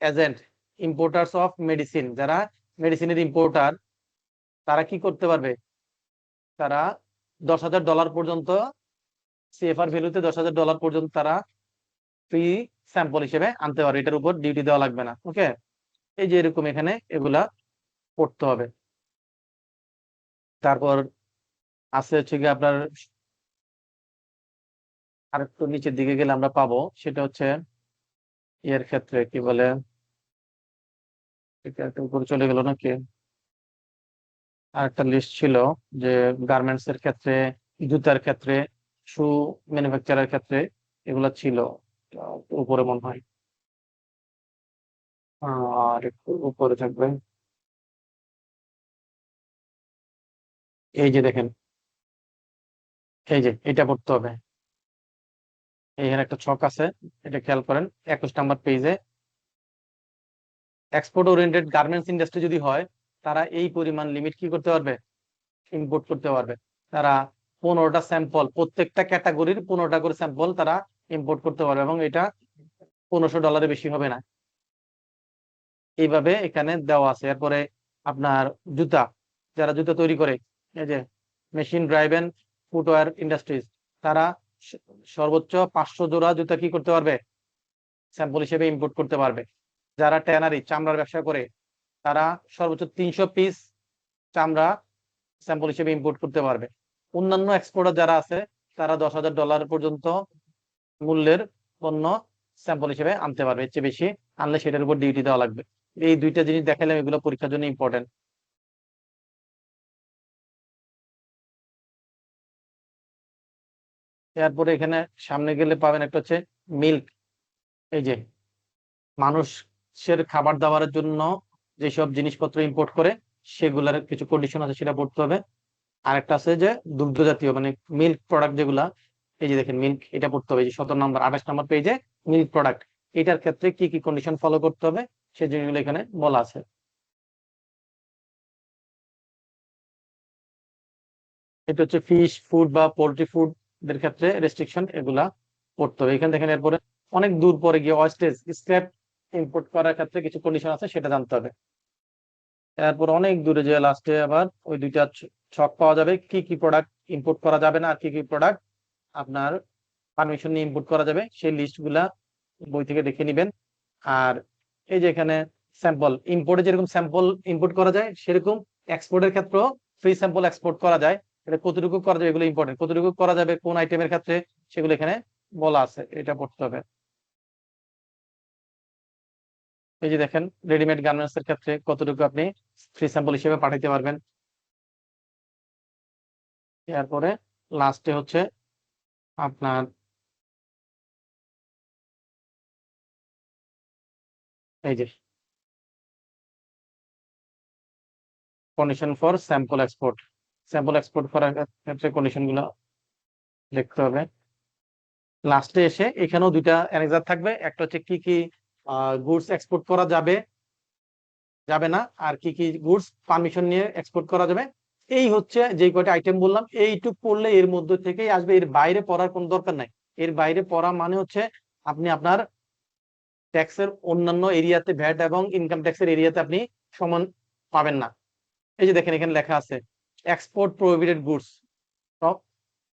এজেন্ট, ইম্পোর্টার্স অফ মেডিসিন, যারা মেডিসিনের ইম্পোর্টার, তারা কি করতে পারবে, তারা $10,000 পর্যন্ত, সিএফআর ভ্যালুতে $10,000 পর্যন্ত তারা ফ্রি স্যাম্পল হিসেবে আনতে পারবে, এটার উপর ডিউটি দেওয়া লাগবে না। ওকে, এই যে এরকম এখানে এগুলা পড়তে হবে। তারপর আছে হচ্ছে কি আপনার আরেকটু নিচের দিকে গেলে আমরা পাবো, সেটা হচ্ছে এর ক্ষেত্রে কি বলে, এটা একটু উপরে চলে গেল নাকি, আরেকটা লিস্ট ছিল যে গার্মেন্টস এর ক্ষেত্রে, জুতার ক্ষেত্রে, শু ম্যানুফ্যাকচারের ক্ষেত্রে এগুলা ছিল। উপরে মনে হয় আর একটু উপরে থাকবে, এই যে দেখেন, এই যে এটা পড়তে হবে। এখানে একটা ছক আছে, এটা খেয়াল করেন 21 নাম্বার পেজে। এক্সপোর্ট ওরিয়েন্টেড গার্মেন্টস ইন্ডাস্ট্রি যদি হয়, তারা এই পরিমাণ লিমিট কি করতে পারবে, ইম্পোর্ট করতে পারবে। তারা 15টা স্যাম্পল, প্রত্যেকটা ক্যাটাগরির 15টা করে স্যাম্পল তারা ইম্পোর্ট করতে পারবে, এবং এটা $1500 বেশি হবে না। এইভাবে এখানে দেওয়া আছে। এরপরে আপনার জুতা, যারা জুতা তৈরি করে, এই যে মেশিন ড্রাইভেন ফুটওয়্যার ইন্ডাস্ট্রিজ, তারা সর্বোচ্চ 500 জোড়া জুতা কি করতে পারবে, স্যাম্পল হিসেবে ইম্পোর্ট করতে পারবে। যারা ট্যানারি চামড়ার ব্যবসা করে, তারা সর্বোচ্চ 300 পিস চামড়া স্যাম্পল হিসেবে ইম্পোর্ট করতে পারবে। অন্যান্য এক্সপোর্টার যারা আছে, তারা $10,000 পর্যন্ত মূল্যের পণ্য স্যাম্পল হিসেবে আনতে পারবে। এর চেয়ে বেশি আনলে সেটার উপর ডিউটি দেওয়া লাগবে। এই দুইটা জিনিস দেখালাম, এগুলো পরীক্ষার জন্য ইম্পর্টেন্ট। এরপরে এখানে সামনে গেলে পাবেন একটা হচ্ছে মিল্ক। এই যে মানুষের খাবার দাবারের জন্য যেসব জিনিসপত্র ইম্পোর্ট করে, সেগুলার কিছু কন্ডিশন আছে, সেটা পড়তে হবে। আরেকটা আছে যে দুগ্ধ জাতীয় মানে মিল্ক প্রোডাক্ট যেগুলা, এই যে দেখেন মিল্ক, এটা পড়তে হবে। 17 নম্বর 28 নম্বর পেজে মিল্ক প্রোডাক্ট, এটার ক্ষেত্রে কি কি কন্ডিশন ফলো করতে হবে সেই জিনিসগুলো এখানে বলা আছে। এটা হচ্ছে ফিশ ফুড বা পোল্ট্রি ফুড এর ক্ষেত্রে রেস্ট্রিকশন, এগুলা পড়তে হবে। এখানে দেখেন এরপরে অনেক দূর পরে গিয়ে ওয়েস্টেজ স্ক্র্যাপ ইম্পোর্ট করার ক্ষেত্রে কিছু কন্ডিশন আছে, সেটা জানতে হবে। এরপর অনেক দূরে যে লাস্টে আবার ওই দুইটা ছক পাওয়া যাবে, কি কি প্রোডাক্ট ইম্পোর্ট করা যাবে না আর কি কি প্রোডাক্ট আপনার পারমিশন নিয়ে ইম্পোর্ট করা যাবে, সেই লিস্ট গুলা বই থেকে দেখে নিবেন। আর এই যে এখানে স্যাম্পল ইম্পোর্টে যেরকম স্যাম্পল ইম্পোর্ট করা যায়, সেরকম এক্সপোর্টের ক্ষেত্রেও ফ্রি স্যাম্পল এক্সপোর্ট করা যায়। এটা কতটুকু করা যাবে এগুলো ইম্পর্টেন্ট, কতটুকু করা যাবে কোন আইটেমের ক্ষেত্রে, সেগুলো এখানে বলা আছে, এটা পড়তে হবে। এই যে দেখেন রেডিমেড গার্মেন্টস এর ক্ষেত্রে কতটুকু আপনি ফ্রি স্যাম্পল হিসেবে পাঠাইতে পারবেন। এরপরে লাস্টে হচ্ছে আপনার এই যে condition for sample export, sample export করার ক্ষেত্রে কন্ডিশন গুলো দেখতে হবে। লাস্টে এসে এখানেও দুইটা অ্যানেক্সার থাকবে, একটা হচ্ছে কি কি গুডস এক্সপোর্ট করা যাবে যাবে না, আর কি কি গুডস পারমিশন নিয়ে এক্সপোর্ট করা যাবে। এই হচ্ছে যে কয়টা আইটেম বললাম, এইটুক পড়লে এর মধ্যে থেকেই আসবে, এর বাইরে পড়ার কোনো দরকার নাই। এর বাইরে পড়া মানে হচ্ছে আপনি আপনার ট্যাক্সের অন্যান্য এরিয়াতে, ভ্যাট এবং ইনকাম ট্যাক্সের এরিয়াতে আপনি সমান পাবেন না। এই যে দেখেন এখানে লেখা আছে এক্সপোর্ট প্রহিবিটেড গুডস,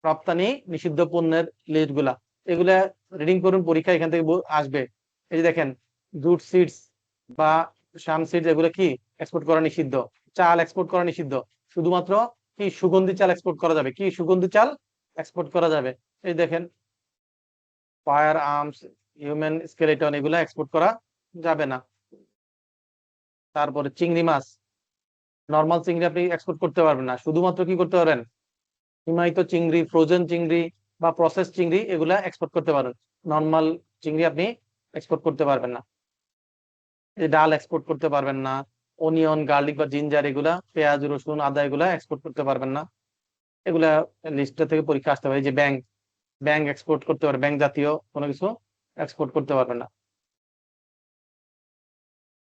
রপ্তানি নিষিদ্ধ পণ্যের লিস্ট গুলা, এগুলা রিডিং করুন, পরীক্ষা এখান থেকে আসবে। এই যে দেখেন জুট সিডস বা শাম সিডস, এগুলো কি এক্সপোর্ট করা নিষিদ্ধ। চাল এক্সপোর্ট করা নিষিদ্ধ, শুধুমাত্র কি সুগন্ধি চাল এক্সপোর্ট করা যাবে, কি সুগন্ধি চাল এক্সপোর্ট করা যাবে। এই দেখেন ফায়ার আর্মস, হিউম্যান স্কেলেটন, এগুলা এক্সপোর্ট করা যাবে না। তারপরে চিংড়ি মাছ, নর্মাল চিংড়ি আপনি এক্সপোর্ট করতে পারবেন না, শুধুমাত্র কি করতে পারবেন, হিমায়িত চিংড়ি, ফ্রোজেন চিংড়ি বা প্রসেস চিংড়ি, এগুলা এক্সপোর্ট করতে পারবেন। নর্মাল চিংড়ি আপনি এক্সপোর্ট করতে পারবেন না। এই ডাল এক্সপোর্ট করতে পারবেন না, অনিয়ন গার্লিক বা জিঞ্জার, এগুলা পেঁয়াজ রসুন আদা, এগুলা এক্সপোর্ট করতে পারবেন না। এগুলা লিস্টটা থেকে পরীক্ষা আসতে হবে। এই যে ব্যাংক, ব্যাংক এক্সপোর্ট করতে পারবে, ব্যাংক জাতীয় কোনো কিছু এক্সপোর্ট করতে পারবেন না।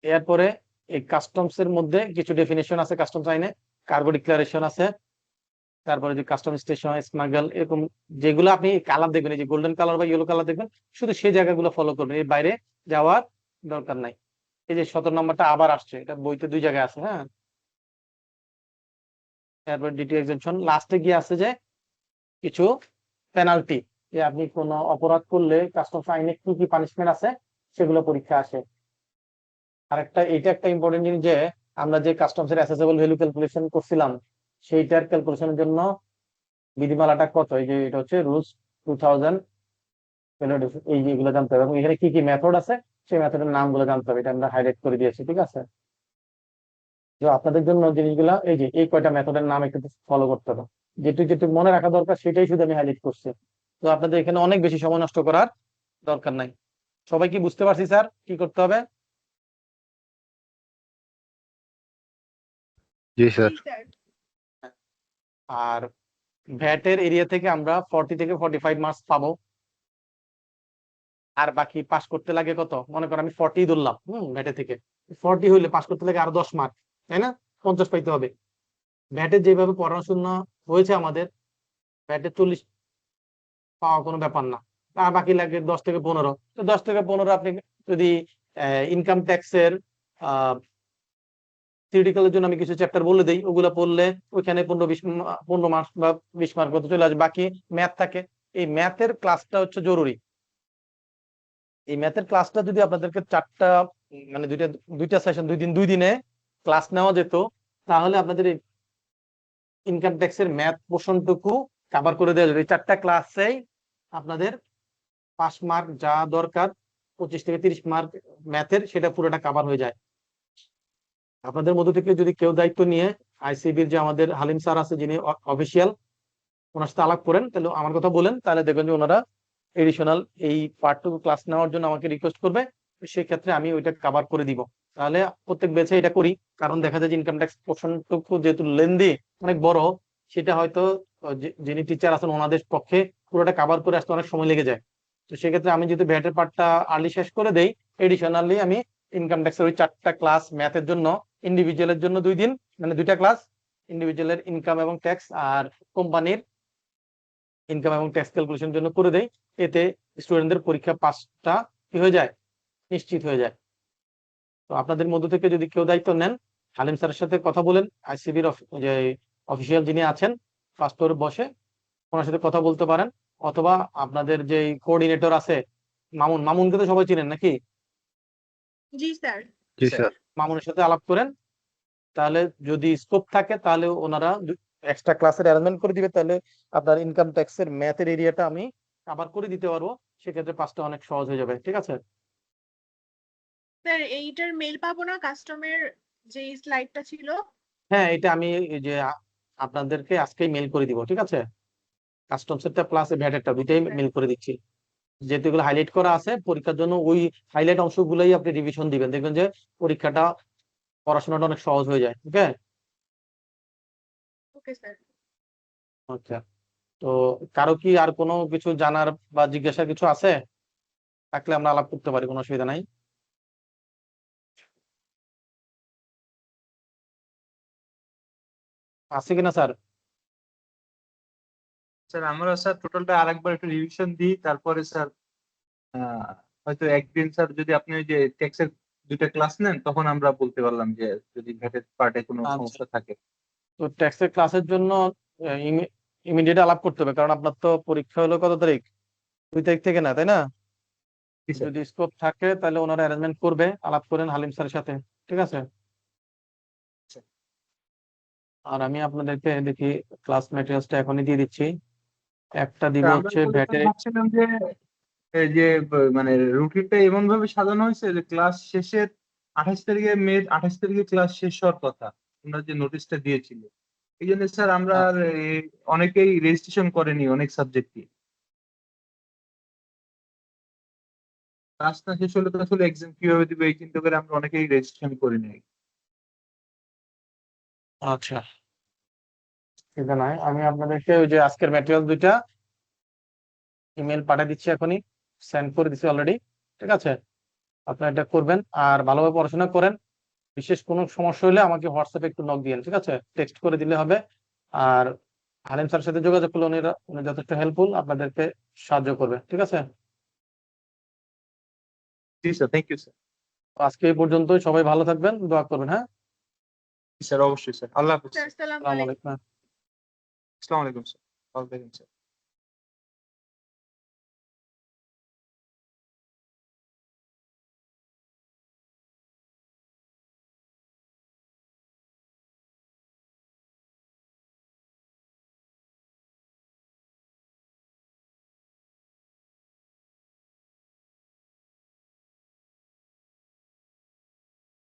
এরপরে এই কাস্টমস এর মধ্যে কিছু ডেফিনেশন আছে, কাস্টমস আইনে কার্গো ডিক্লারেশন আছে, তারপরে যে কাস্টম স্টেশন, স্মাগল, এরকম যেগুলো আপনি কালার দেখবেন, এই যে গোল্ডেন কালার বা ইয়েলো কালার দেখবেন, শুধু সেই জায়গাগুলো ফলো করবেন, এর বাইরে যাওয়ার দরকার নাই। এই যে 17 নম্বরটা আবার আসছে, এটা বইতে 2 জায়গায় আছে। হ্যাঁ, তারপর ডিটি এক্সেম্পশন লাস্টে গিয়ে আছে যে কিছু পেনাল্টি, যে আপনি কোনো অপরাধ করলে কাস্টমস আইনে কি কি পানিশমেন্ট আছে, সেগুলো পরীক্ষা আসে। আরেকটা, এটা একটা ইম্পর্টেন্ট জিনিস যে আমরা যে কাস্টমস এর অ্যাসেসেবল ভ্যালু ক্যালকুলেশন করছিলাম, সেইটার ক্যালকুলেশনের জন্য বিধিমালাটা কত, এই যে এটা হচ্ছে রুলস 2000, এই যে এগুলো জানতে হবে এবং এখানে কি কি মেথড আছে সেই মেথডের নামগুলো জানতে হবে, এটা আমরা হাইলাইট করে দিয়েছি, ঠিক আছে। তো আপনাদের জন্য জিনিসগুলা এই যে এই কয়টা মেথডের নাম একটু ফলো করতে হবে, যেটুকু যেটুকু মনে রাখা দরকার সেটাই শুধু আমি হাইলাইট করছি। তো আপনাদের এখানে অনেক বেশি সময় নষ্ট করার দরকার নাই। সবাই কি বুঝতে পারছি স্যার কি করতে হবে? জি স্যার। জি স্যার। আর ভ্যাটের এরিয়া থেকে আমরা 40 থেকে 45 মার্কস পাবো। আর বাকি পাস করতে লাগে কত, মনে করো আমি 40 ধরলাম ভ্যাটে থেকে, 40 হইলে পাস করতে লাগে আরো 10 মার্ক, তাই না? 50 পাইতে হবে। ভ্যাটে যেভাবে পড়াশোনা হয়েছে আমাদের, ভ্যাটে 40 পাওয়া কোনো ব্যাপার না। আর বাকি লাগে 10 থেকে 15। তো 10 থেকে 15 আপনি যদি ইনকাম ট্যাক্সের থিওরিটিক্যালের জন্য আমি কিছু চ্যাপ্টার বলে দিই, ওগুলো পড়লে ওইখানে 15 মার্কস বা 20 মার্ক মতো চলে আসবে। বাকি ম্যাথ থাকে, এই ম্যাথের ক্লাসটা হচ্ছে জরুরি। এই ম্যাথের ক্লাসটা যদি আপনাদেরকে 4টা মানে দুইটা সেশন 2 দিনে ক্লাস নেওয়া যেত, তাহলে আপনাদের এই ইনকাম ট্যাক্সের ম্যাথ পোর্শনটুকু কভার করে দেওয়া যাবে। এই 4টা ক্লাসেই আপনাদের 5 মার্ক যা দরকার 25 থেকে 30 মার্ক ম্যাথের, সেটা পুরোটা কভার হয়ে যায়। আপনাদের মধ্যে থেকে যদি কেউ দায়িত্ব নিয়ে আইসিবির যে আমাদের হালিম স্যার আছে যিনি অফিসিয়াল, ওনার সাথে আলাপ করেন, তাহলে আমার কথা বলেন, তাহলে দেখবেন যে ওনারা এডিশনাল এই পার্টটুকু ক্লাস নেওয়ার জন্য আমাকে রিকোয়েস্ট করবে, সেক্ষেত্রে আমি ওইটা কভার করে দিব। তাহলে প্রত্যেক ব্যাচে এটা করি, কারণ দেখা যায় যে ইনকাম ট্যাক্স পোর্শনটুকু যেহেতু লেন্দি অনেক বড়, সেটা হয়তো যিনি টিচার আছেন ওনাদের পক্ষে পুরোটা কভার করে আসতে অনেক সময় লেগে যায়। তো সেক্ষেত্রে আমি যদি ভ্যাটের পার্টটা আর্লি শেষ করে দেই, এডিশনালি আমি ইনকাম ট্যাক্সের ওই 4টা ক্লাস ম্যাথের জন্য, ইন্ডিভিজুয়ালের জন্য 2 দিন মানে 2টা ক্লাস, ইন্ডিভিজুয়ালের ইনকাম এবং ট্যাক্স আর কোম্পানির ইনকাম এবং ট্যাক্স ক্যালকুলেশন জন্য করে দেই। এতে স্টুডেন্টদের পরীক্ষা পাসটা কি হয়ে যায়, নিশ্চিত হয়ে যায়। তো আপনাদের মধ্য থেকে যদি কেউ দায়িত্ব নেন, হালিম স্যারের সাথে কথা বলেন, আইসিবির যে অফিসিয়াল যিনি আছেন ফার্স্ট ফ্লোরে বসে ওনার সাথে কথা বলতে পারেন, অথবা আপনাদের যে কোঅর্ডিনেটর আছে মামুনকে তো সবাই চিনেন নাকি? জি স্যার। জি স্যার। মামুনের সাথে আলাপ করেন, তাহলে যদি স্কোপ থাকে তাহলে ওনারা এক্সট্রা ক্লাসের অ্যারেঞ্জমেন্ট করে দিবে, তাহলে আপনার ইনকাম ট্যাক্সের ম্যাথের এরিয়াটা আমি কভার করে দিতে পারবো, সেক্ষেত্রে পাসটা অনেক সহজ হয়ে যাবে, ঠিক আছে। স্যার এইটার মেল পাবো না, কাস্টমের যে স্লাইডটা ছিল? হ্যাঁ, এটা আমি এই যে আপনাদেরকে আজকেই মেল করে দিব, ঠিক আছে। কাস্টমস এরটা প্লাস ভ্যাটেরটা দুইটাই মেল করে দিচ্ছি। যেহেতু এগুলো হাইলাইট করা আছে পরীক্ষার জন্য, ওই হাইলাইট অংশগুলোই আপনি রিভিশন দিবেন, দেখবেন যে পরীক্ষাটা পড়াশোনাটা অনেক সহজ হয়ে যায়। ওকে ওকে স্যার। আচ্ছা, তো কারো কি আর কোনো কিছু জানার বা জিজ্ঞাসার কিছু আছে? থাকলে আমরা আলাপ করতে পারি, কোনো অসুবিধা নাই। আছে কিনা স্যার? স্যার আমরা স্যার টোটালটা আরেকবার একটু রিভিশন দিই, তারপরে স্যার হয়তো একদিন স্যার যদি আপনি ওই যে ট্যাক্সের 2টা ক্লাস নেন, তখন আমরা বলতে পারলাম যে যদি ভ্যাটের পার্টে কোনো আচ্ছা। সমস্যা থাকে। তো ট্যাক্সের ক্লাসের জন্য ইমিডিয়েট আলাপ করতে হবে, কারণ আপনার তো পরীক্ষা হলো কত তারিখ, 2 তারিখ থেকে না, তাই না? জি স্যার। যদি স্কোপ থাকে তাহলে ওনারা অ্যারেঞ্জমেন্ট করবে, আলাপ করেন হালিম স্যারের সাথে, ঠিক আছে। আচ্ছা। আর আমি আপনাদেরকে দেখি ক্লাস ম্যাটেরিয়ালসটা এখনই দিয়ে দিচ্ছি। একটা দিব আমরা হচ্ছে আসলে ভ্যাটের, ভাবছিলাম যে এই যে মানে রুটিনটা এমন ভাবে সাজানো হয়েছে যে ক্লাস শেষের 28 তারিখে ক্লাস শেষ হওয়ার কথা, আমরা যে নোটিশটা দিয়েছিল। এই জন্য স্যার আমরা আর, অনেকেই রেজিস্ট্রেশন করেনি অনেক সাবজেক্টই। ক্লাসটা শেষ হলে তো আসলে এক্সাম কিভাবে দিবে এই চিন্তা করে আমরা অনেকেই রেজিস্ট্রেশন করিনি। আচ্ছা ঠিক নয়, আমি আপনাদেরকে ওই যে আজকের ম্যাটেরিয়াল 2টা ইমেল পাঠিয়ে দিচ্ছি, এখনই সেন্ড করে দিচ্ছি অলরেডি, ঠিক আছে। আপনারা এটা করবেন আর ভালোভাবে পড়াশোনা করেন। বিশেষ কোনো সমস্যা হলে আমাকে হোয়াটসঅ্যাপে একটু নক দিয়েন, ঠিক আছে, টেক্সট করে দিলে হবে। আর হালিম স্যারের সাথে যোগাযোগ করলে উনি যথেষ্ট হেল্পফুল, আপনাদেরকে সাহায্য করবে, ঠিক আছে। জি স্যার, থ্যাংক ইউ স্যার। তো আজকে এই পর্যন্তই, সবাই ভালো থাকবেন, দোয়া করবেন। হ্যাঁ, স্যার অবশ্যই স্যার। আল্লাহ হাফিজ। স্যার আসসালামু আসসালামু আলাইকুম। আলাইকুম। আসসালামু আলাইকুম স্যার। ভালো থাকবেন স্যার।